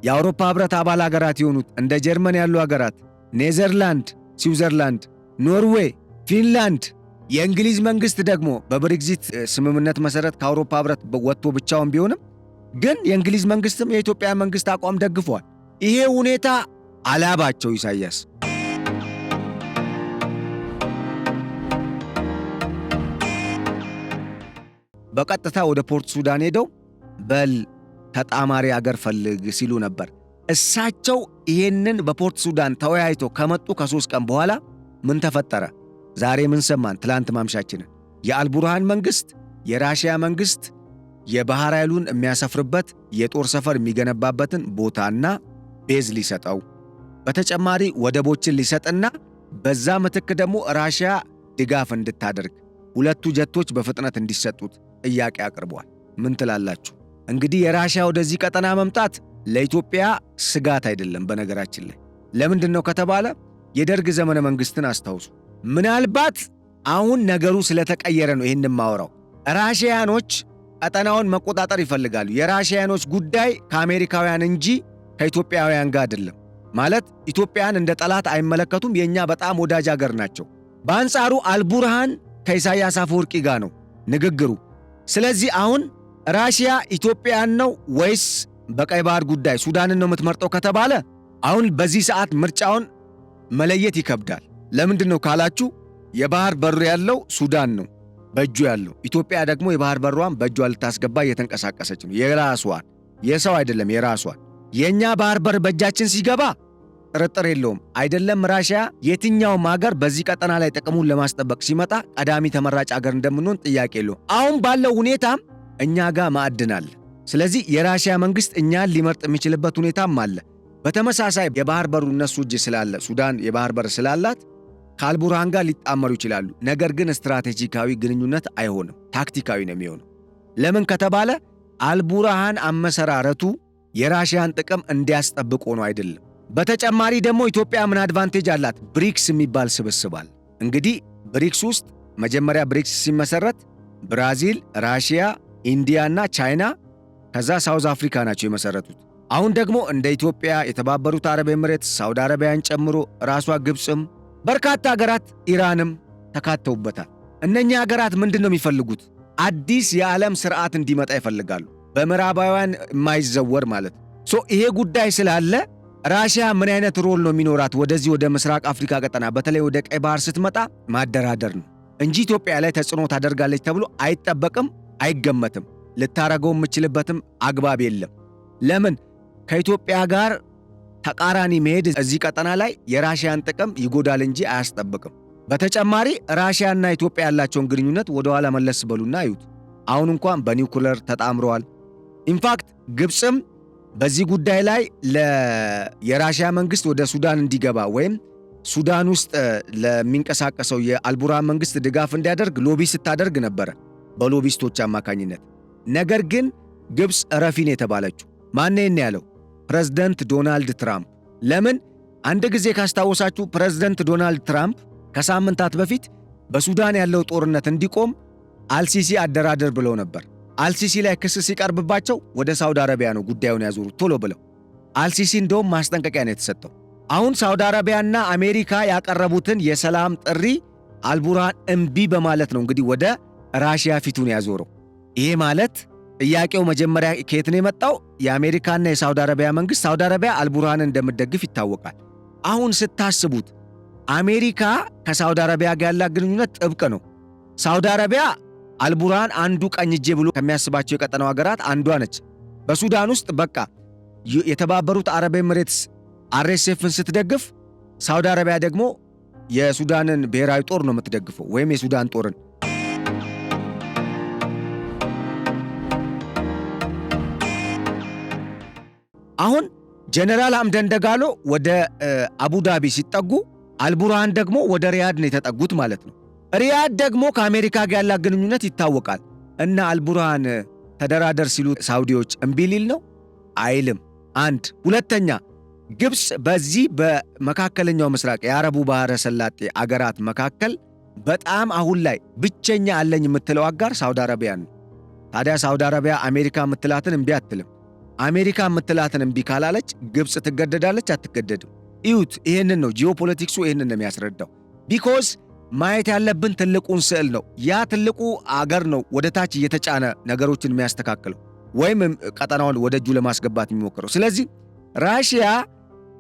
የአውሮፓ ህብረት አባል አገራት የሆኑት እንደ ጀርመን ያሉ አገራት፣ ኔዘርላንድ፣ ስዊዘርላንድ፣ ኖርዌይ፣ ፊንላንድ፣ የእንግሊዝ መንግስት ደግሞ በብሬግዚት ስምምነት መሰረት ከአውሮፓ ህብረት ወጥቶ ብቻውን ቢሆንም ግን የእንግሊዝ መንግስትም የኢትዮጵያ መንግስት አቋም ደግፏል። ይሄ ሁኔታ አላባቸው ኢሳያስ። በቀጥታ ወደ ፖርት ሱዳን ሄደው በል ተጣማሪ አገር ፈልግ ሲሉ ነበር። እሳቸው ይሄንን በፖርት ሱዳን ተወያይቶ ከመጡ ከ3 ቀን በኋላ ምን ተፈጠረ? ዛሬ ምን ሰማን? ትላንት ማምሻችንን የአልቡርሃን መንግስት የራሽያ መንግስት የባህር ኃይሉን የሚያሰፍርበት የጦር ሰፈር የሚገነባበትን ቦታና ቤዝ ሊሰጠው፣ በተጨማሪ ወደቦችን ሊሰጥና በዛ ምትክ ደግሞ ራሽያ ድጋፍ እንድታደርግ 2 ጀቶች በፍጥነት እንዲሰጡት ጥያቄ አቅርቧል። ምን ትላላችሁ? እንግዲህ የራሽያ ወደዚህ ቀጠና መምጣት ለኢትዮጵያ ስጋት አይደለም። በነገራችን ላይ ለምንድን ነው ከተባለ የደርግ ዘመነ መንግስትን አስታውሱ። ምናልባት አሁን ነገሩ ስለተቀየረ ነው ይህን ማወራው። ራሽያኖች ቀጠናውን መቆጣጠር ይፈልጋሉ። የራሽያኖች ጉዳይ ከአሜሪካውያን እንጂ ከኢትዮጵያውያን ጋር አይደለም። ማለት ኢትዮጵያን እንደ ጠላት አይመለከቱም። የኛ በጣም ወዳጅ አገር ናቸው። በአንጻሩ አልቡርሃን ከኢሳያስ አፈወርቂ ጋር ነው ንግግሩ። ስለዚህ አሁን ራሽያ ኢትዮጵያን ነው ወይስ በቀይ ባህር ጉዳይ ሱዳንን ነው የምትመርጠው ከተባለ አሁን በዚህ ሰዓት ምርጫውን መለየት ይከብዳል። ለምንድን ነው ካላችሁ የባህር በሩ ያለው ሱዳን ነው በእጁ ያለው። ኢትዮጵያ ደግሞ የባህር በሯን በእጇ ልታስገባ እየተንቀሳቀሰች ነው። የራሷን የሰው አይደለም የራሷን። የኛ ባህር በር በእጃችን ሲገባ ጥርጥር የለውም አይደለም ራሽያ የትኛውም ሀገር በዚህ ቀጠና ላይ ጥቅሙን ለማስጠበቅ ሲመጣ ቀዳሚ ተመራጭ ሀገር እንደምንሆን ጥያቄ የለውም። አሁን ባለው ሁኔታም እኛ ጋር ማዕድን አለ። ስለዚህ የራሽያ መንግስት እኛን ሊመርጥ የሚችልበት ሁኔታም አለ። በተመሳሳይ የባህር በሩ እነሱ እጅ ስላለ ሱዳን የባህር በር ስላላት ከአልቡርሃን ጋር ሊጣመሩ ይችላሉ። ነገር ግን ስትራቴጂካዊ ግንኙነት አይሆንም፣ ታክቲካዊ ነው የሚሆነው። ለምን ከተባለ አልቡርሃን አመሰራረቱ የራሽያን ጥቅም እንዲያስጠብቅ ሆኖ አይደለም። በተጨማሪ ደግሞ ኢትዮጵያ ምን አድቫንቴጅ አላት? ብሪክስ የሚባል ስብስብ አለ። እንግዲህ ብሪክስ ውስጥ መጀመሪያ ብሪክስ ሲመሰረት ብራዚል፣ ራሽያ፣ ኢንዲያና ቻይና ከዛ ሳውዝ አፍሪካ ናቸው የመሰረቱት። አሁን ደግሞ እንደ ኢትዮጵያ፣ የተባበሩት አረብ ኤምሬትስ፣ ሳውዲ አረቢያን ጨምሮ ራሷ ግብፅም፣ በርካታ ሀገራት ኢራንም ተካተውበታል። እነኛ ሀገራት ምንድን ነው የሚፈልጉት? አዲስ የዓለም ስርዓት እንዲመጣ ይፈልጋሉ። በምዕራባውያን የማይዘወር ማለት ነው። ይሄ ጉዳይ ስላለ ራሽያ ምን አይነት ሮል ነው የሚኖራት ወደዚህ ወደ ምስራቅ አፍሪካ ቀጠና በተለይ ወደ ቀይ ባህር ስትመጣ? ማደራደር ነው እንጂ ኢትዮጵያ ላይ ተጽዕኖ ታደርጋለች ተብሎ አይጠበቅም፣ አይገመትም። ልታረገው የምችልበትም አግባብ የለም። ለምን? ከኢትዮጵያ ጋር ተቃራኒ መሄድ እዚህ ቀጠና ላይ የራሽያን ጥቅም ይጎዳል እንጂ አያስጠብቅም። በተጨማሪ ራሽያና ኢትዮጵያ ያላቸውን ግንኙነት ወደ ኋላ መለስ በሉና አዩት። አሁን እንኳን በኒውክለር ተጣምረዋል። ኢንፋክት ግብፅም በዚህ ጉዳይ ላይ የራሽያ መንግስት ወደ ሱዳን እንዲገባ ወይም ሱዳን ውስጥ ለሚንቀሳቀሰው የአልቡርሃን መንግስት ድጋፍ እንዲያደርግ ሎቢ ስታደርግ ነበረ በሎቢስቶች አማካኝነት። ነገር ግን ግብፅ ረፊን የተባለችው ማን ያለው? ፕሬዝዳንት ዶናልድ ትራምፕ። ለምን? አንድ ጊዜ ካስታወሳችሁ ፕሬዝዳንት ዶናልድ ትራምፕ ከሳምንታት በፊት በሱዳን ያለው ጦርነት እንዲቆም አልሲሲ አደራደር ብለው ነበር። አልሲሲ ላይ ክስ ሲቀርብባቸው ወደ ሳውዲ አረቢያ ነው ጉዳዩን ያዞሩት ቶሎ ብለው። አልሲሲ እንደውም ማስጠንቀቂያ ነው የተሰጠው። አሁን ሳውዲ አረቢያና አሜሪካ ያቀረቡትን የሰላም ጥሪ አልቡርሃን እምቢ በማለት ነው እንግዲህ ወደ ራሽያ ፊቱን ያዞረው። ይሄ ማለት ጥያቄው መጀመሪያ ከየት ነው የመጣው? የአሜሪካና የሳውዲ አረቢያ መንግስት ሳውዲ አረቢያ አልቡርሃንን እንደምትደግፍ ይታወቃል። አሁን ስታስቡት አሜሪካ ከሳውዲ አረቢያ ጋር ያላት ግንኙነት ጥብቅ ነው። ሳውዲ አረቢያ አልቡርሃን አንዱ ቀኝ እጄ ብሎ ከሚያስባቸው የቀጠናው ሀገራት አንዷ ነች። በሱዳን ውስጥ በቃ የተባበሩት አረብ ኤሚሬትስ አርኤስኤፍን ስትደግፍ፣ ሳውዲ አረቢያ ደግሞ የሱዳንን ብሔራዊ ጦር ነው የምትደግፈው ወይም የሱዳን ጦርን። አሁን ጀነራል ሐምደን ደጋሎ ወደ አቡዳቢ ሲጠጉ አልቡርሃን ደግሞ ወደ ሪያድ ነው የተጠጉት ማለት ነው። ሪያድ ደግሞ ከአሜሪካ ጋር ያላት ግንኙነት ይታወቃል። እና አልቡርሃን ተደራደር ሲሉ ሳውዲዎች እምቢ ሊል ነው አይልም። አንድ ሁለተኛ፣ ግብፅ በዚህ በመካከለኛው ምስራቅ የአረቡ ባህረ ሰላጤ አገራት መካከል በጣም አሁን ላይ ብቸኛ አለኝ የምትለው አጋር ሳውዲ አረቢያ ነው። ታዲያ ሳውዲ አረቢያ አሜሪካ የምትላትን እምቢ አትልም። አሜሪካ የምትላትን እምቢ ካላለች ግብፅ ትገደዳለች? አትገደድም? እዩት። ይህንን ነው ጂኦፖለቲክሱ፣ ይህንን ነው የሚያስረዳው። ቢኮዝ ማየት ያለብን ትልቁን ስዕል ነው። ያ ትልቁ አገር ነው ወደ ታች እየተጫነ ነገሮችን የሚያስተካክለው ወይም ቀጠናውን ወደ እጁ ለማስገባት የሚሞክረው። ስለዚህ ራሽያ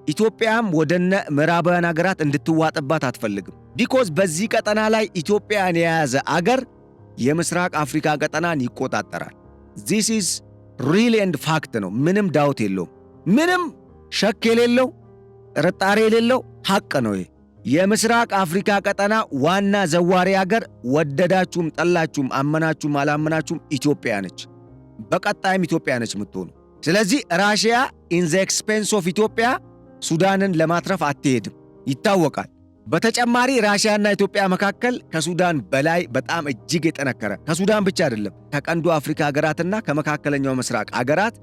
ኢትዮጵያም ወደነ ምዕራባውያን አገራት እንድትዋጥባት አትፈልግም። ቢኮዝ በዚህ ቀጠና ላይ ኢትዮጵያን የያዘ አገር የምስራቅ አፍሪካ ቀጠናን ይቆጣጠራል። ዚስ ኢዝ ሪል ኤንድ ፋክት ነው። ምንም ዳውት የለውም። ምንም ሸክ የሌለው ጥርጣሬ የሌለው ሐቅ ነው። የምስራቅ አፍሪካ ቀጠና ዋና ዘዋሪ አገር ወደዳችሁም ጠላችሁም አመናችሁም አላመናችሁም ኢትዮጵያ ነች። በቀጣይም ኢትዮጵያ ነች የምትሆኑ። ስለዚህ ራሽያ ኢን ዘ ኤክስፔንስ ኦፍ ኢትዮጵያ ሱዳንን ለማትረፍ አትሄድም፣ ይታወቃል። በተጨማሪ ራሽያና ኢትዮጵያ መካከል ከሱዳን በላይ በጣም እጅግ የጠነከረ ከሱዳን ብቻ አይደለም ከቀንዱ አፍሪካ ሀገራትና ከመካከለኛው ምስራቅ ሀገራት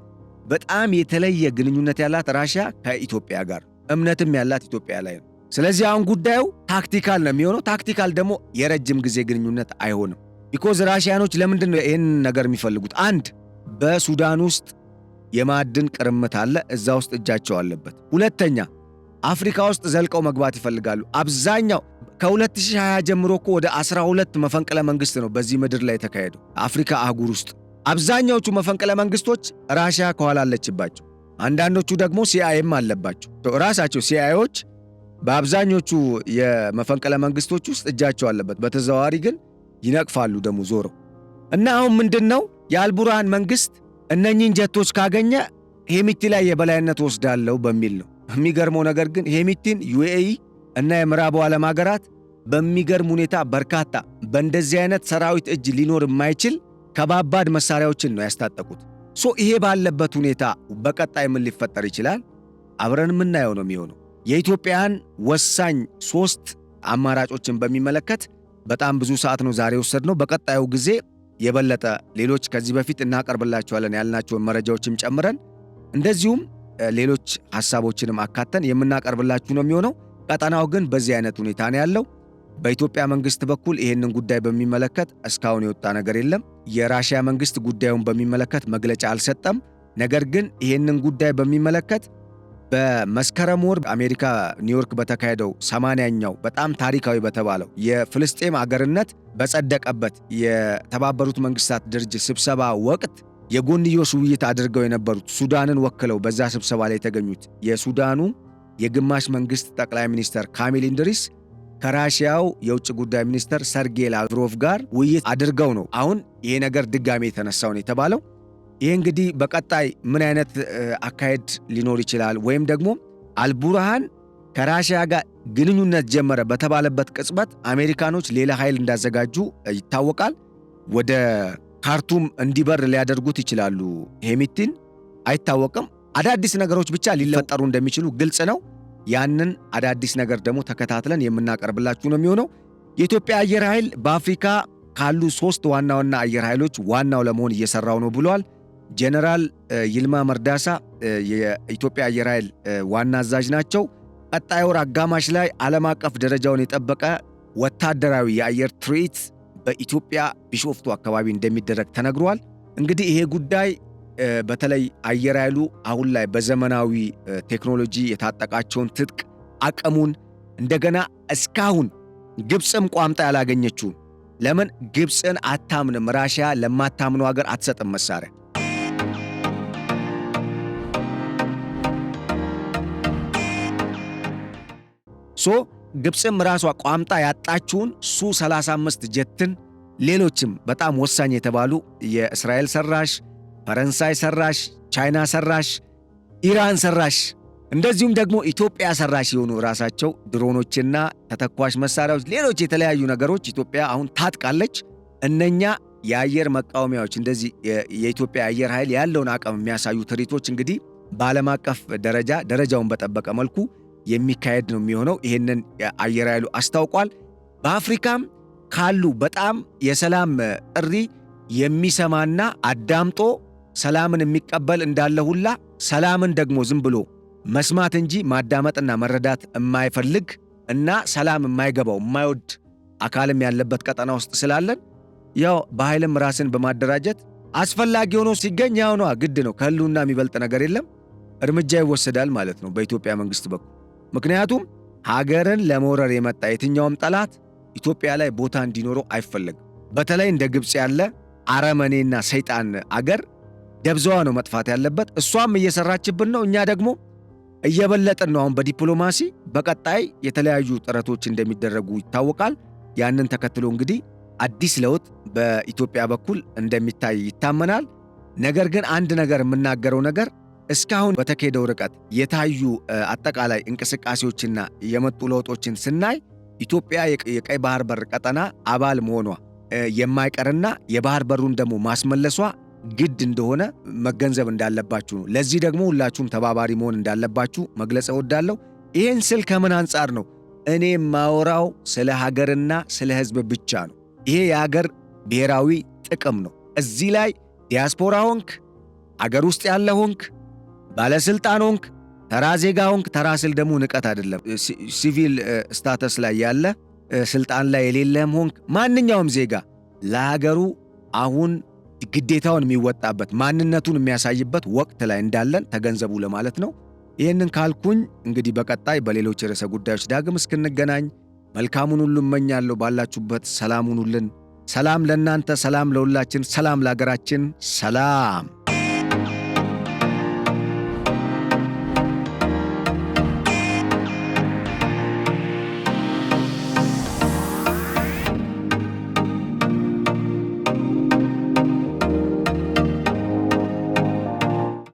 በጣም የተለየ ግንኙነት ያላት ራሽያ ከኢትዮጵያ ጋር እምነትም ያላት ኢትዮጵያ ላይ ነው። ስለዚህ አሁን ጉዳዩ ታክቲካል ነው የሚሆነው። ታክቲካል ደግሞ የረጅም ጊዜ ግንኙነት አይሆንም። ቢኮዝ ራሽያኖች ለምንድን ነው ይህን ነገር የሚፈልጉት? አንድ በሱዳን ውስጥ የማዕድን ቅርምት አለ፣ እዛ ውስጥ እጃቸው አለበት። ሁለተኛ አፍሪካ ውስጥ ዘልቀው መግባት ይፈልጋሉ። አብዛኛው ከ2020 ጀምሮ እኮ ወደ 12 መፈንቅለ መንግስት ነው በዚህ ምድር ላይ የተካሄደው አፍሪካ አህጉር ውስጥ። አብዛኛዎቹ መፈንቅለ መንግስቶች ራሽያ ከኋላ አለችባቸው። አንዳንዶቹ ደግሞ ሲአይኤም አለባቸው። ራሳቸው ሲአይኤዎች በአብዛኞቹ የመፈንቅለ መንግስቶች ውስጥ እጃቸው አለበት። በተዘዋዋሪ ግን ይነቅፋሉ ደግሞ ዞረው። እና አሁን ምንድነው የአልቡርሃን መንግስት እነኚህን ጀቶች ካገኘ ሄሚቲ ላይ የበላይነት ወስዳለው በሚል ነው። የሚገርመው ነገር ግን ሄሚቲን ዩኤኢ እና የምዕራቡ ዓለም ሀገራት በሚገርም ሁኔታ በርካታ በእንደዚህ አይነት ሰራዊት እጅ ሊኖር የማይችል ከባባድ መሳሪያዎችን ነው ያስታጠቁት። ይሄ ባለበት ሁኔታ በቀጣይ ምን ሊፈጠር ይችላል? አብረን የምናየው ነው የሚሆነው። የኢትዮጵያን ወሳኝ 3 አማራጮችን በሚመለከት በጣም ብዙ ሰዓት ነው ዛሬ ወሰድነው። በቀጣዩ ጊዜ የበለጠ ሌሎች ከዚህ በፊት እናቀርብላችኋለን ያልናቸውን መረጃዎችም ጨምረን እንደዚሁም ሌሎች ሐሳቦችንም አካተን የምናቀርብላችሁ ነው የሚሆነው። ቀጠናው ግን በዚህ አይነት ሁኔታ ነው ያለው። በኢትዮጵያ መንግስት በኩል ይህንን ጉዳይ በሚመለከት እስካሁን የወጣ ነገር የለም። የራሽያ መንግስት ጉዳዩን በሚመለከት መግለጫ አልሰጠም። ነገር ግን ይህንን ጉዳይ በሚመለከት በመስከረም ወር አሜሪካ ኒውዮርክ በተካሄደው 80ኛው በጣም ታሪካዊ በተባለው የፍልስጤም አገርነት በጸደቀበት የተባበሩት መንግስታት ድርጅት ስብሰባ ወቅት የጎንዮሽ ውይይት አድርገው የነበሩት ሱዳንን ወክለው በዛ ስብሰባ ላይ የተገኙት የሱዳኑ የግማሽ መንግስት ጠቅላይ ሚኒስተር ካሚል ኢድሪስ ከራሽያው የውጭ ጉዳይ ሚኒስተር ሰርጌይ ላቭሮቭ ጋር ውይይት አድርገው ነው አሁን ይሄ ነገር ድጋሜ የተነሳው ነው የተባለው። ይህ እንግዲህ በቀጣይ ምን አይነት አካሄድ ሊኖር ይችላል ወይም ደግሞ አልቡርሃን ከራሽያ ጋር ግንኙነት ጀመረ በተባለበት ቅጽበት አሜሪካኖች ሌላ ኃይል እንዳዘጋጁ ይታወቃል። ወደ ካርቱም እንዲበር ሊያደርጉት ይችላሉ። ሄሚቲን አይታወቅም። አዳዲስ ነገሮች ብቻ ሊፈጠሩ እንደሚችሉ ግልጽ ነው። ያንን አዳዲስ ነገር ደግሞ ተከታትለን የምናቀርብላችሁ ነው የሚሆነው። የኢትዮጵያ አየር ኃይል በአፍሪካ ካሉ 3 ዋና ዋና አየር ኃይሎች ዋናው ለመሆን እየሰራው ነው ብሏል። ጄኔራል ይልማ መርዳሳ የኢትዮጵያ አየር ኃይል ዋና አዛዥ ናቸው። ቀጣይ ወር አጋማሽ ላይ ዓለም አቀፍ ደረጃውን የጠበቀ ወታደራዊ የአየር ትርኢት በኢትዮጵያ ቢሾፍቱ አካባቢ እንደሚደረግ ተነግሯል። እንግዲህ ይሄ ጉዳይ በተለይ አየር ኃይሉ አሁን ላይ በዘመናዊ ቴክኖሎጂ የታጠቃቸውን ትጥቅ አቅሙን እንደገና እስካሁን ግብፅም ቋምጣ ያላገኘችውን ለምን ግብፅን አታምንም? ራሽያ ለማታምነው ሀገር አትሰጥም መሳሪያ። ግብፅም ራሷ ቋምጣ ያጣችውን ሱ-35 ጀትን ሌሎችም በጣም ወሳኝ የተባሉ የእስራኤል ሰራሽ፣ ፈረንሳይ ሰራሽ፣ ቻይና ሰራሽ፣ ኢራን ሰራሽ እንደዚሁም ደግሞ ኢትዮጵያ ሰራሽ የሆኑ ራሳቸው ድሮኖችና ተተኳሽ መሳሪያዎች፣ ሌሎች የተለያዩ ነገሮች ኢትዮጵያ አሁን ታጥቃለች። እነኛ የአየር መቃወሚያዎች እንደዚህ የኢትዮጵያ አየር ኃይል ያለውን አቅም የሚያሳዩ ትርኢቶች እንግዲህ በዓለም አቀፍ ደረጃ ደረጃውን በጠበቀ መልኩ የሚካሄድ ነው የሚሆነው። ይህንን አየር ኃይሉ አስታውቋል። በአፍሪካም ካሉ በጣም የሰላም ጥሪ የሚሰማና አዳምጦ ሰላምን የሚቀበል እንዳለ ሁላ ሰላምን ደግሞ ዝም ብሎ መስማት እንጂ ማዳመጥና መረዳት የማይፈልግ እና ሰላም የማይገባው የማይወድ አካልም ያለበት ቀጠና ውስጥ ስላለን ያው በኃይልም ራስን በማደራጀት አስፈላጊ ሆኖ ሲገኝ ያው ነው ግድ ነው። ከህልውና የሚበልጥ ነገር የለም። እርምጃ ይወሰዳል ማለት ነው በኢትዮጵያ መንግስት በኩል። ምክንያቱም ሀገርን ለመውረር የመጣ የትኛውም ጠላት ኢትዮጵያ ላይ ቦታ እንዲኖረው አይፈለግም። በተለይ እንደ ግብፅ ያለ አረመኔና ሰይጣን አገር ደብዛዋ ነው መጥፋት ያለበት። እሷም እየሰራችብን ነው፣ እኛ ደግሞ እየበለጥን ነው። አሁን በዲፕሎማሲ በቀጣይ የተለያዩ ጥረቶች እንደሚደረጉ ይታወቃል። ያንን ተከትሎ እንግዲህ አዲስ ለውጥ በኢትዮጵያ በኩል እንደሚታይ ይታመናል። ነገር ግን አንድ ነገር የምናገረው ነገር እስካሁን በተካሄደው ርቀት የታዩ አጠቃላይ እንቅስቃሴዎችና የመጡ ለውጦችን ስናይ ኢትዮጵያ የቀይ ባህር በር ቀጠና አባል መሆኗ የማይቀርና የባህር በሩን ደግሞ ማስመለሷ ግድ እንደሆነ መገንዘብ እንዳለባችሁ ነው። ለዚህ ደግሞ ሁላችሁም ተባባሪ መሆን እንዳለባችሁ መግለጽ እወዳለሁ። ይህን ስል ከምን አንጻር ነው? እኔ ማወራው ስለ ሀገርና ስለ ሕዝብ ብቻ ነው። ይሄ የሀገር ብሔራዊ ጥቅም ነው። እዚህ ላይ ዲያስፖራ ሆንክ፣ አገር ውስጥ ያለ ሆንክ፣ ባለስልጣን ሆንክ፣ ተራ ዜጋ ሆንክ፣ ተራ ስል ደግሞ ንቀት አይደለም። ሲቪል ስታተስ ላይ ያለ ስልጣን ላይ የሌለም ሆንክ፣ ማንኛውም ዜጋ ለሀገሩ አሁን ግዴታውን የሚወጣበት ማንነቱን የሚያሳይበት ወቅት ላይ እንዳለን ተገንዘቡ ለማለት ነው። ይህንን ካልኩኝ እንግዲህ በቀጣይ በሌሎች ርዕሰ ጉዳዮች ዳግም እስክንገናኝ መልካሙን ሁሉ እመኛለሁ። ባላችሁበት ሰላም ሁኑልን። ሰላም ለእናንተ፣ ሰላም ለሁላችን፣ ሰላም ለሀገራችን፣ ሰላም